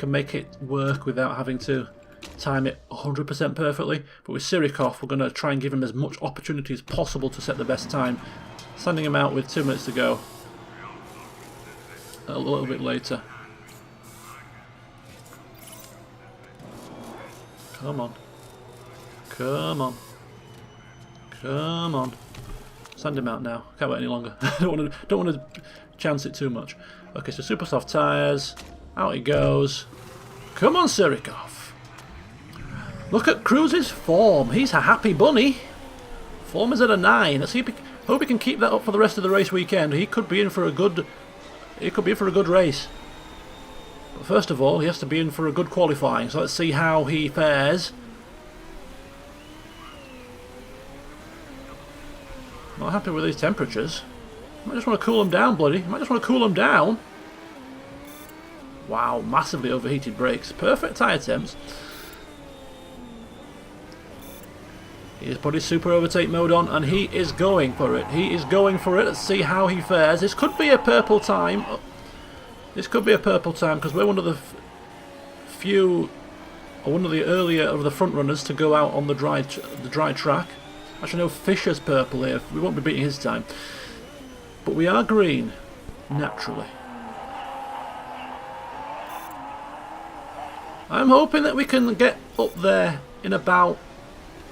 make it work without having to time it 100% perfectly. But with Sirikov, we're going to try and give him as much opportunity as possible to set the best time. Sending him out with 2 minutes to go. A little bit later. Come on. Come on. Come on. Send him out now. Can't wait any longer. don't want to chance it too much. Okay, so super soft tyres. Out he goes. Come on, Sirikov. Look at Cruz's form. He's a happy bunny. Form is at a 9. Let's see if hope he can keep that up for the rest of the race weekend. He could be in for a good race. But first of all, he has to be in for a good qualifying. So let's see how he fares. Not happy with these temperatures. Might just want to cool them down, bloody. Might just want to cool them down. Wow, massively overheated brakes. Perfect tyre temps. He's put his super overtake mode on and he is going for it. He is going for it. Let's see how he fares. This could be a purple time. This could be a purple time because we're one of the few, or one of the earlier of the front runners to go out on the dry track. Actually, no, Fisher's purple here. We won't be beating his time. But we are green, naturally. I'm hoping that we can get up there in about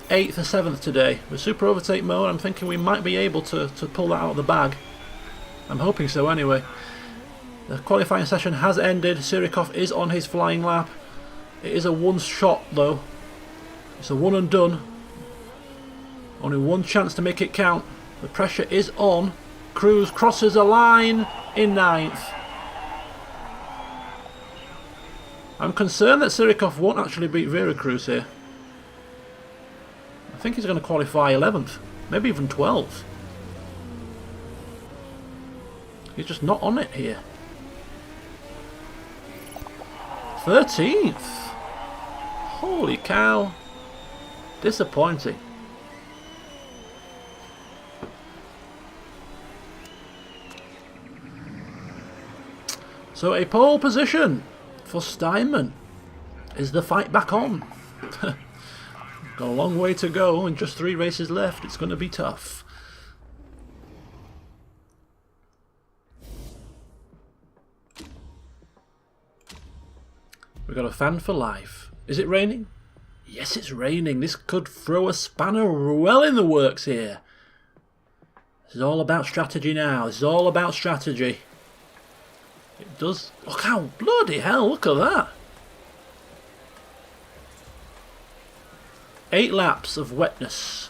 8th or 7th today. With super overtake mode, I'm thinking we might be able to pull that out of the bag. I'm hoping so anyway. The qualifying session has ended. Sirikov is on his flying lap. It is a one shot though. It's a one and done. Only one chance to make it count. The pressure is on. Cruz crosses a line in 9th. I'm concerned that Sirikov won't actually beat Veracruz here. I think he's going to qualify 11th, maybe even 12th. He's just not on it here. 13th! Holy cow! Disappointing. So a pole position for Steinman. Is the fight back on? Got a long way to go and just 3 races left. It's going to be tough. We've got a fan for life. Is it raining? Yes, it's raining. This could throw a spanner well in the works here. This is all about strategy now. This is all about strategy. It does... Look how... Bloody hell, look at that. 8 laps of wetness.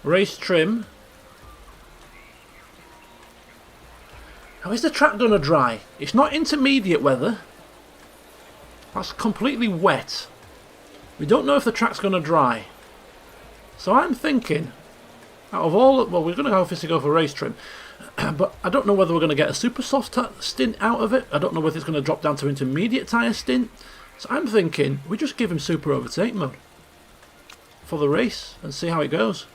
Race trim. How is the track going to dry? It's not intermediate weather. That's completely wet. We don't know if the track's going to dry. So I'm thinking, out of all... Well, we're going to obviously go for race trim. But I don't know whether we're going to get a super soft stint out of it. I don't know whether it's going to drop down to intermediate tyre stint. So I'm thinking we just give him super overtake mode for the race and see how it goes.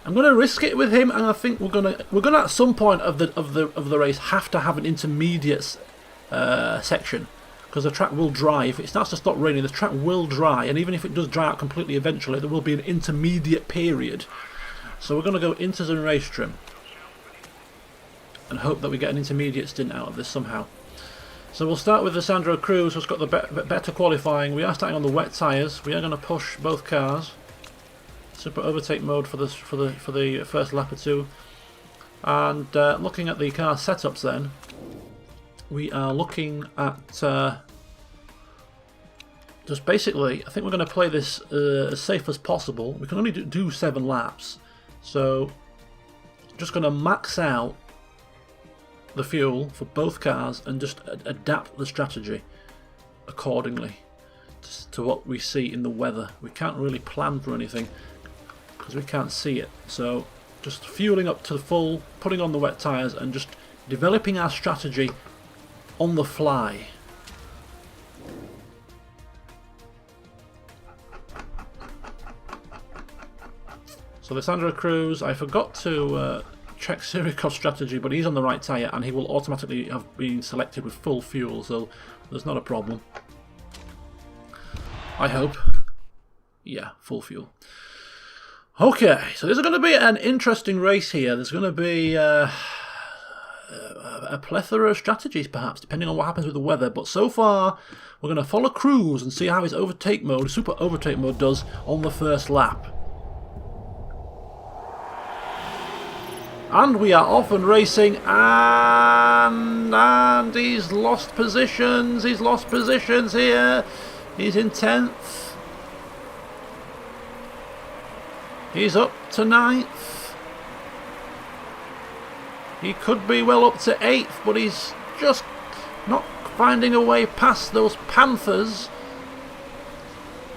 I'm going to risk it with him, and I think we're going to at some point of the race have to have an intermediate section, because the track will dry. If it starts to stop raining, the track will dry, and even if it does dry out completely eventually, there will be an intermediate period. So we're going to go into the race trim and hope that we get an intermediate stint out of this somehow. So we'll start with the Sandro Cruz, who's got the better qualifying. We are starting on the wet tyres. We are going to push both cars. Super overtake mode for the first lap or two. And looking at the car setups then, we are looking at just basically, I think we're going to play this as safe as possible. We can only do 7 laps. So just going to max out the fuel for both cars and just adapt the strategy accordingly to what we see in the weather. We can't really plan for anything because we can't see it. So just fueling up to the full, putting on the wet tyres and just developing our strategy on the fly. So the Sandro Cruz, I forgot to check Sirikov's strategy, but he's on the right tyre and he will automatically have been selected with full fuel, so there's not a problem. I hope. Yeah, full fuel. Okay, so this is going to be an interesting race here. There's going to be a plethora of strategies, perhaps, depending on what happens with the weather. But so far, we're going to follow Cruz and see how his overtake mode, super overtake mode, does on the first lap. And we are off and racing, and he's lost positions. He's lost positions here. He's in 10th. He's up to 9th. He could be well up to 8th, but he's just not finding a way past those Panthers.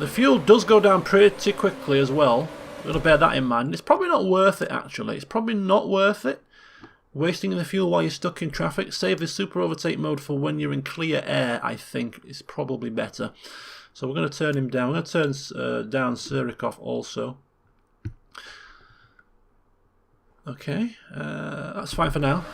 The fuel does go down pretty quickly as well. We've got to bear that in mind. It's probably not worth it, actually. It's probably not worth it. Wasting the fuel while you're stuck in traffic. Save the super overtake mode for when you're in clear air, I think, is probably better. So we're going to turn him down. We're going to turn down Sirikov also. Okay, that's fine for now.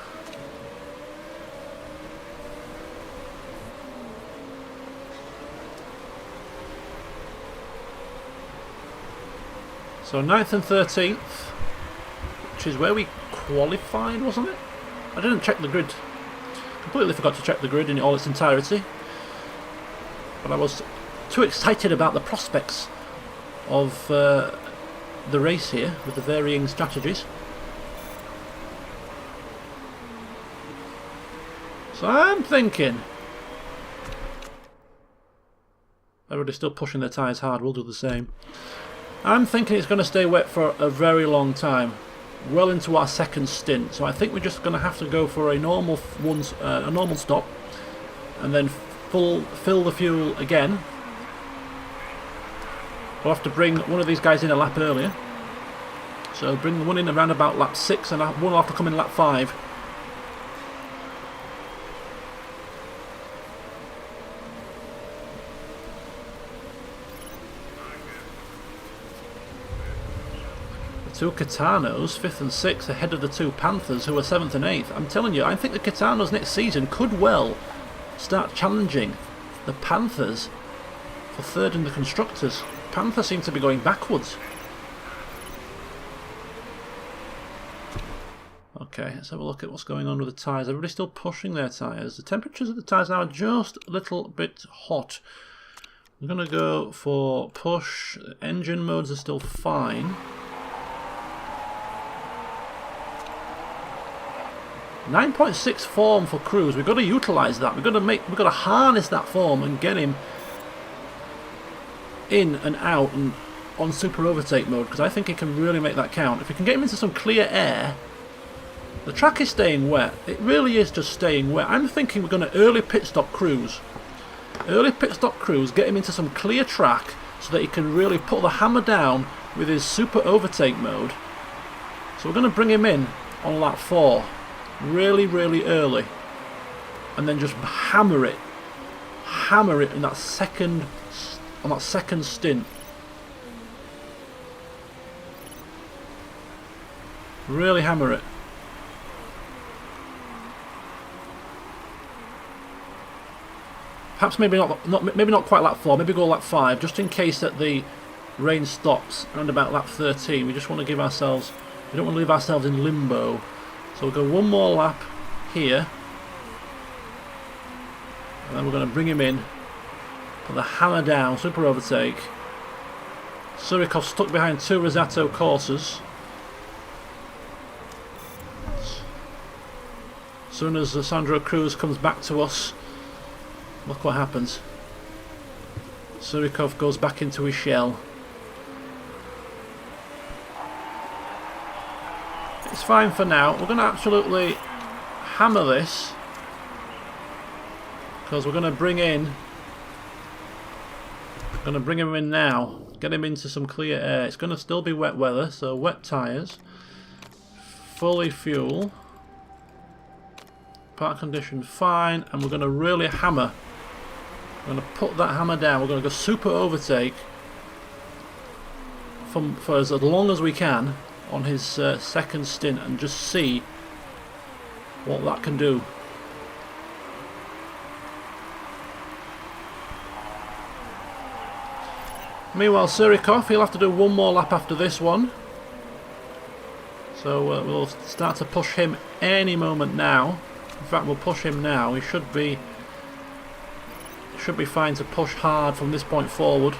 So 9th and 13th, which is where we qualified, wasn't it? I didn't check the grid. Completely forgot to check the grid in all its entirety. But I was too excited about the prospects of the race here with the varying strategies. So I'm thinking, everybody's still pushing their tyres hard, we'll do the same. I'm thinking it's going to stay wet for a very long time, well into our second stint. So I think we're just going to have to go for a normal stop, and then fill the fuel again. We'll have to bring one of these guys in a lap earlier. So bring one in around about lap 6, and one will have to come in lap 5. Two Katanos, 5th and 6th, ahead of the two Panthers, who are 7th and 8th. I'm telling you, I think the Katanos next season could well start challenging the Panthers for 3rd in the Constructors. Panthers seem to be going backwards. Okay, let's have a look at what's going on with the tyres. Everybody's still pushing their tyres. The temperatures of the tyres now are just a little bit hot. We're going to go for push. Engine modes are still fine. 9.6 form for Cruz. We've got to utilise that. We've got to harness that form and get him in and out and on super overtake mode, because I think he can really make that count. If we can get him into some clear air. The track is staying wet. It really is just staying wet. I'm thinking we're going to early pit stop Cruz. Early pit stop Cruz, get him into some clear track so that he can really put the hammer down with his super overtake mode. So we're going to bring him in on lap 4. Really, really early. And then just hammer it. Hammer it in that second, on that second stint. Really hammer it. Perhaps maybe not quite lap 4, maybe go lap 5, just in case that the rain stops around about lap 13. We just want to give ourselves, we don't want to leave ourselves in limbo. So we'll go one more lap here, and then we're going to bring him in, put the hammer down, super overtake. Surikov stuck behind 2 Rosato Corsas. As soon as Sandro Cruz comes back to us, look what happens. Surikov goes back into his shell. It's fine for now. We're going to absolutely hammer this, because we're going to bring him in now. Get him into some clear air. It's going to still be wet weather, so wet tyres. Fully fuel. Park condition fine, and we're going to really hammer. We're going to put that hammer down. We're going to go super overtake for as long as we can on his second stint, and just see what that can do. Meanwhile, Surikov, he'll have to do one more lap after this one. So we'll start to push him any moment now. In fact, we'll push him now. He should be fine to push hard from this point forward.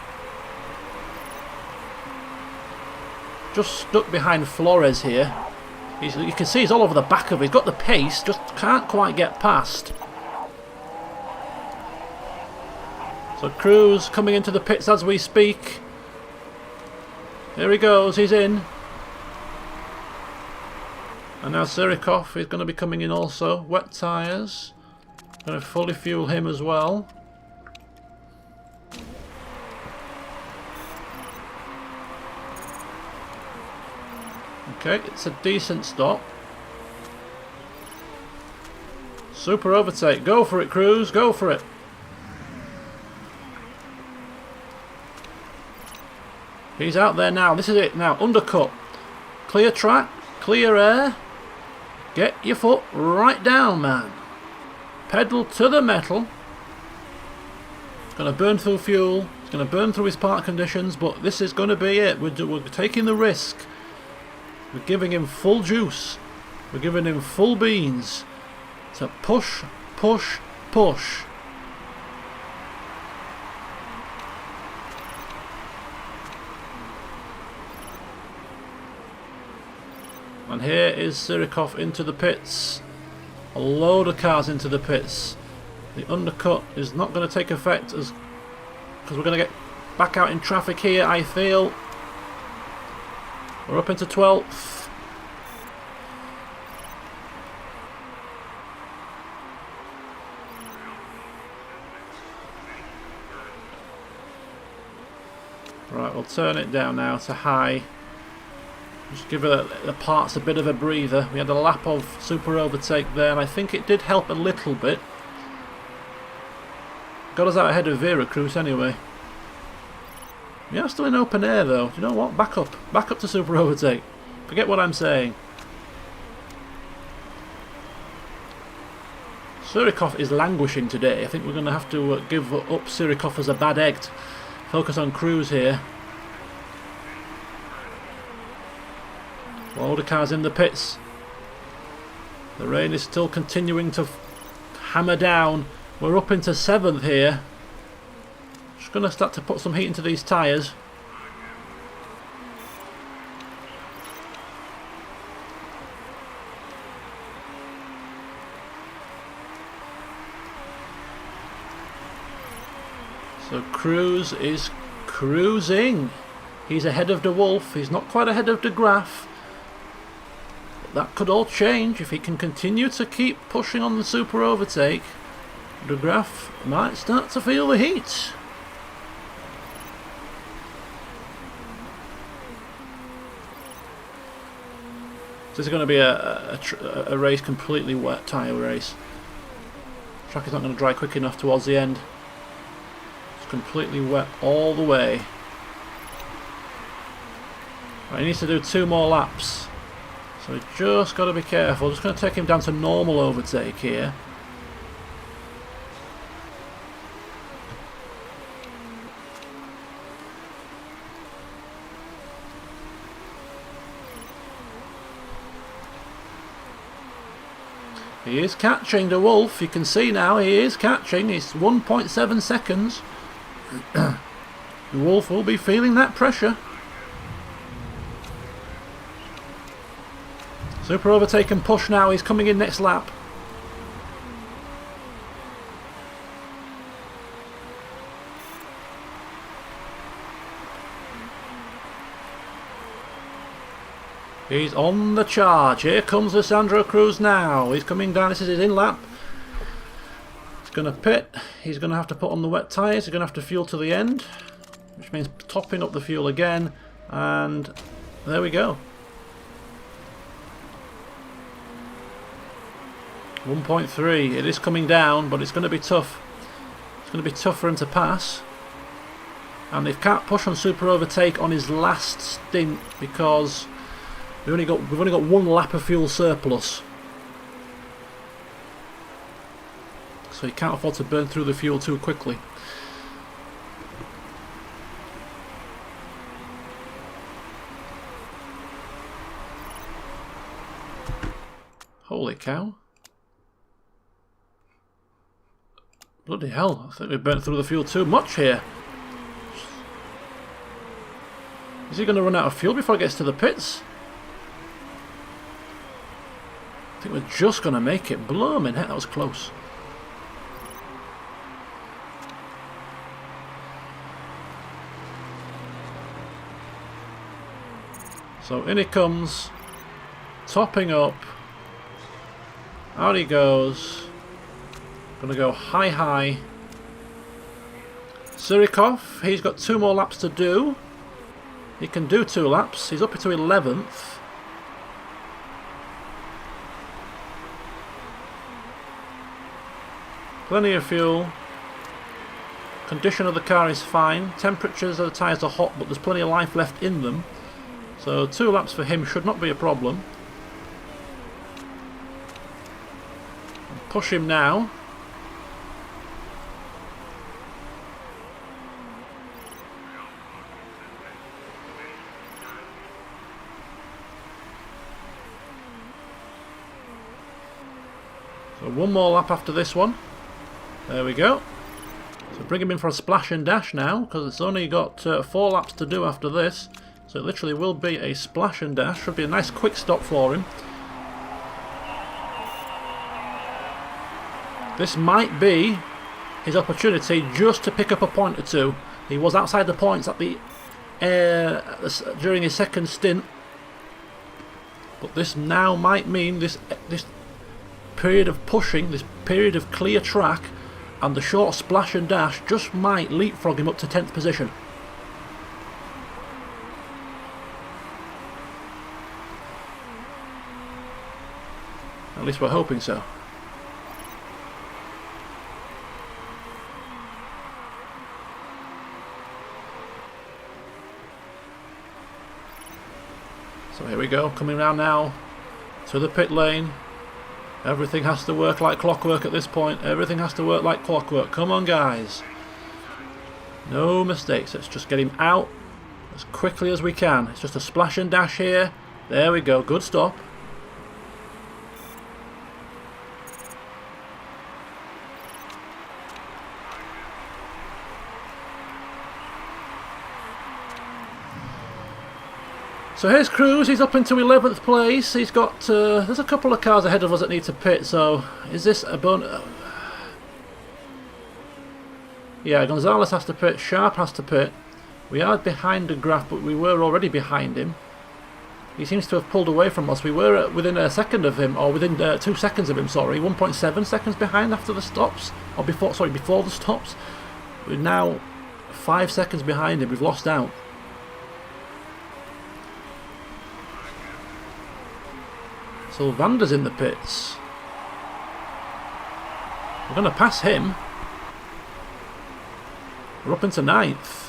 Just stuck behind Flores here. You can see he's all over the back of it. He's got the pace, just can't quite get past. So Cruz coming into the pits as we speak. Here he goes, he's in. And now Surikov is going to be coming in also. Wet tyres. Going to fully fuel him as well. Okay, it's a decent stop. Super overtake. Go for it, Cruz. Go for it. He's out there now. This is it now. Undercut. Clear track. Clear air. Get your foot right down, man. Pedal to the metal. It's going to burn through fuel. It's going to burn through his park conditions, but this is going to be it. We're taking the risk. We're giving him full juice. We're giving him full beans. So push, push, push. And here is Surikov into the pits. A load of cars into the pits. The undercut is not going to take effect because we're going to get back out in traffic here, I feel. We're up into 12th. Right, we'll turn it down now to high. Just give the parts a bit of a breather. We had a lap of super overtake there, and I think it did help a little bit. Got us out ahead of Veracruz anyway. We are still in open air though. Do you know what? Back up to super overtake. Forget what I'm saying. Surikov is languishing today. I think we're going to have to give up Surikov as a bad egg. Focus on Cruz here. Load of cars in the pits. The rain is still continuing to hammer down. We're up into 7th here. Just going to start to put some heat into these tyres. So Cruz is cruising. He's ahead of De Wolf. He's not quite ahead of De Graaf. But that could all change if he can continue to keep pushing on the super overtake. De Graaf might start to feel the heat. This is going to be a race completely wet tyre race. The track is not going to dry quick enough towards the end. Completely wet all the way. Right, he needs to do 2 more laps, so we just got to be careful. Just going to take him down to normal overtake here. He is catching De Wolf. You can see now he is catching. It's 1.7 seconds. The Wolf will be feeling that pressure. Super overtake and push now. He's coming in next lap. He's on the charge. Here comes Alessandro Cruz now. He's coming down. This is his in lap. Going to pit. He's going to have to put on the wet tyres. He's going to have to fuel to the end, which means topping up the fuel again, and there we go. 1.3. It is coming down, but it's going to be tough. It's going to be tough for him to pass, and he can't push on super overtake on his last stint because we've only got 1 lap of fuel surplus. So he can't afford to burn through the fuel too quickly. Holy cow. Bloody hell, I think we burnt through the fuel too much here. Is he going to run out of fuel before he gets to the pits? I think we're just going to make it. Blooming heck, that was close. So in he comes, topping up, out he goes, gonna go high. Surikov, he's got 2 more laps to do. He can do 2 laps, he's up into 11th. Plenty of fuel. Condition of the car is fine. Temperatures of the tyres are hot, but there's plenty of life left in them. So 2 laps for him should not be a problem. Push him now. So 1 more lap after this one. There we go. So bring him in for a splash and dash now, because it's only got 4 laps to do after this. So it literally will be a splash and dash. Should be a nice quick stop for him. This might be his opportunity just to pick up a point or 2. He was outside the points at the during his second stint. But this now might mean this period of pushing, this period of clear track, and the short splash and dash just might leapfrog him up to 10th position. At least we're hoping so. So here we go, coming around now to the pit lane. Everything has to work like clockwork at this point. Everything has to work like clockwork. Come on, guys. No mistakes. Let's just get him out as quickly as we can. It's just a splash and dash here. There we go. Good stop. So here's Cruz, he's up into 11th place. He's got, there's a couple of cars ahead of us that need to pit, so is this a bonus? Yeah, Gonzalez has to pit, Sharp has to pit. We are behind the Graf, but we were already behind him. He seems to have pulled away from us. We were within a second of him, or within 2 seconds of him, sorry. 1.7 seconds behind after the stops, or before, sorry, before the stops. We're now 5 seconds behind him. We've lost out. So Vander's in the pits. We're going to pass him. We're up into 9th.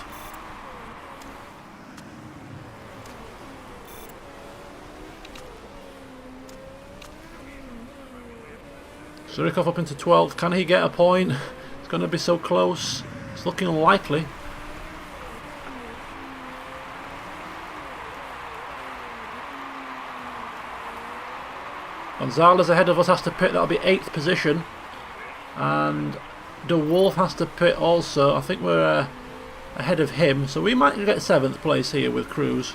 Surikov up into 12th. Can he get a point? It's going to be so close. It's looking unlikely. Gonzalez ahead of us has to pit. That'll be 8th position. And De Wolf has to pit also. I think we're ahead of him. So we might get 7th place here with Cruz.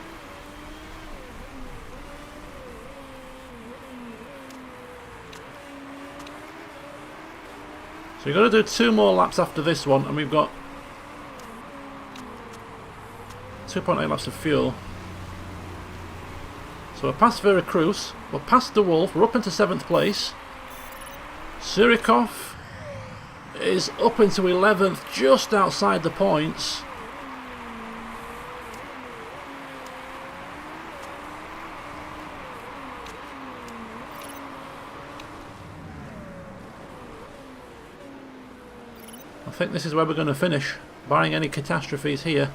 So we've got to do 2 more laps after this one, and we've got 2.8 laps of fuel. So we're past Veracruz, we're past De Wolf, we're up into 7th place. Surikov is up into 11th, just outside the points. I think this is where we're going to finish, barring any catastrophes here.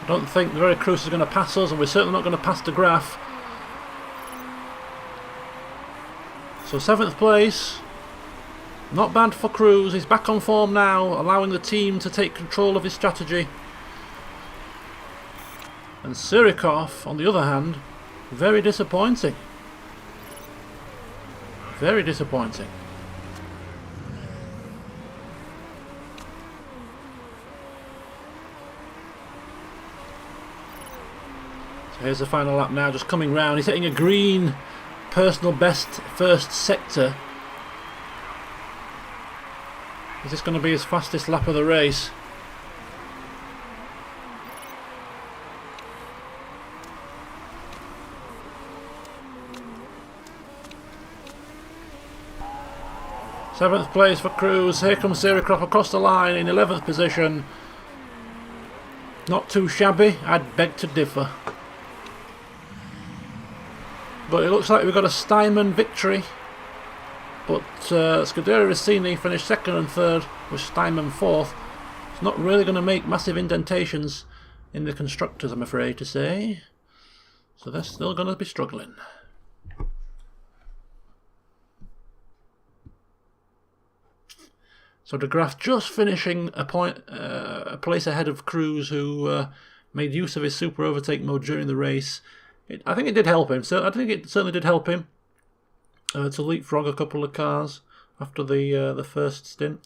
I don't think Veracruz is going to pass us, and we're certainly not going to pass De Graaf. So 7th place, not bad for Cruz. He's back on form now, allowing the team to take control of his strategy. And Surikov, on the other hand, very disappointing. Very disappointing. So here's the final lap now, just coming round. He's hitting a green personal best first sector. Is this going to be his fastest lap of the race? Seventh place for Cruz. Here comes Surikov across the line in 11th position. Not too shabby, I'd beg to differ. But it looks like we've got a Steinman victory. But Scuderia Rossini finished 2nd and 3rd, with Steinman 4th. It's not really going to make massive indentations in the constructors, I'm afraid to say. So they're still going to be struggling. So De Graaf just finishing a place ahead of Cruz, who made use of his super overtake mode during the race. I think it did help him. So I think it certainly did help him to leapfrog a couple of cars after the first stint.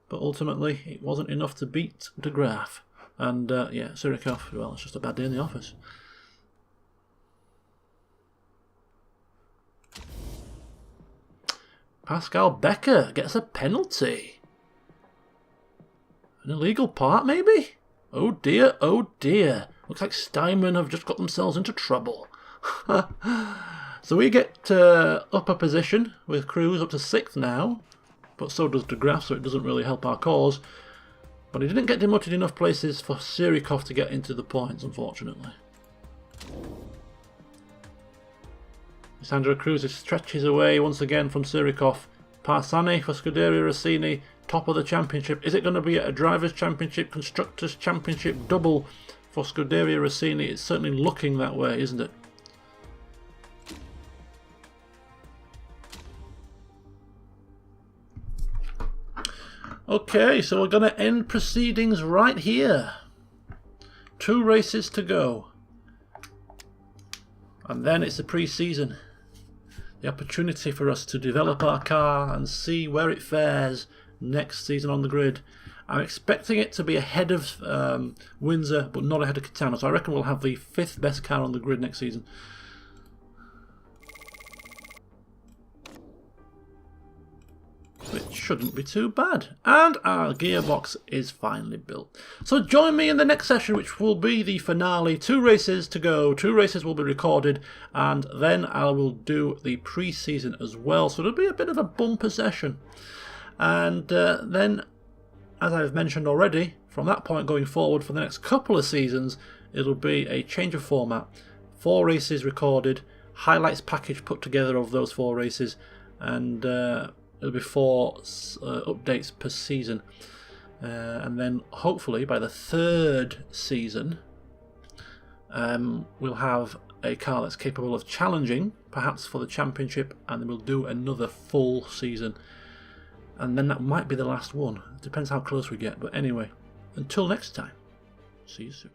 But ultimately, it wasn't enough to beat De Graaf. And yeah, Surikov, well, it's just a bad day in the office. Pascal Becker gets a penalty. An illegal part, maybe? Oh dear, oh dear. Looks like Steinman have just got themselves into trouble. So we get upper position with Cruz up to 6th now. But so does De Graaf, so it doesn't really help our cause. But he didn't get demoted enough places for Surikov to get into the points, unfortunately. Sandro Cruz stretches away once again from Surikov. Parsani for Scuderia Rossini, top of the championship. Is it going to be a Drivers' Championship, Constructors' Championship double for Scuderia Rossini? It's certainly looking that way, isn't it? Okay, so we're going to end proceedings right here. 2 races to go. And then it's the pre-season. the opportunity for us to develop our car and see where it fares next season on the grid. I'm expecting it to be ahead of Windsor, but not ahead of Catano, so I reckon we'll have the 5th best car on the grid next season. Which shouldn't be too bad. And our gearbox is finally built. So join me in the next session, which will be the finale. 2 races to go. 2 races will be recorded, and then I will do the pre-season as well. So it'll be a bit of a bumper session. And then, as I've mentioned already, from that point going forward for the next couple of seasons, it'll be a change of format. 4 races recorded, highlights package put together of those 4 races, and it'll be 4 updates per season. And then hopefully by the 3rd season, we'll have a car that's capable of challenging, perhaps for the championship, and then we'll do another full season. And then that might be the last one. It depends how close we get. But anyway, until next time, see you soon.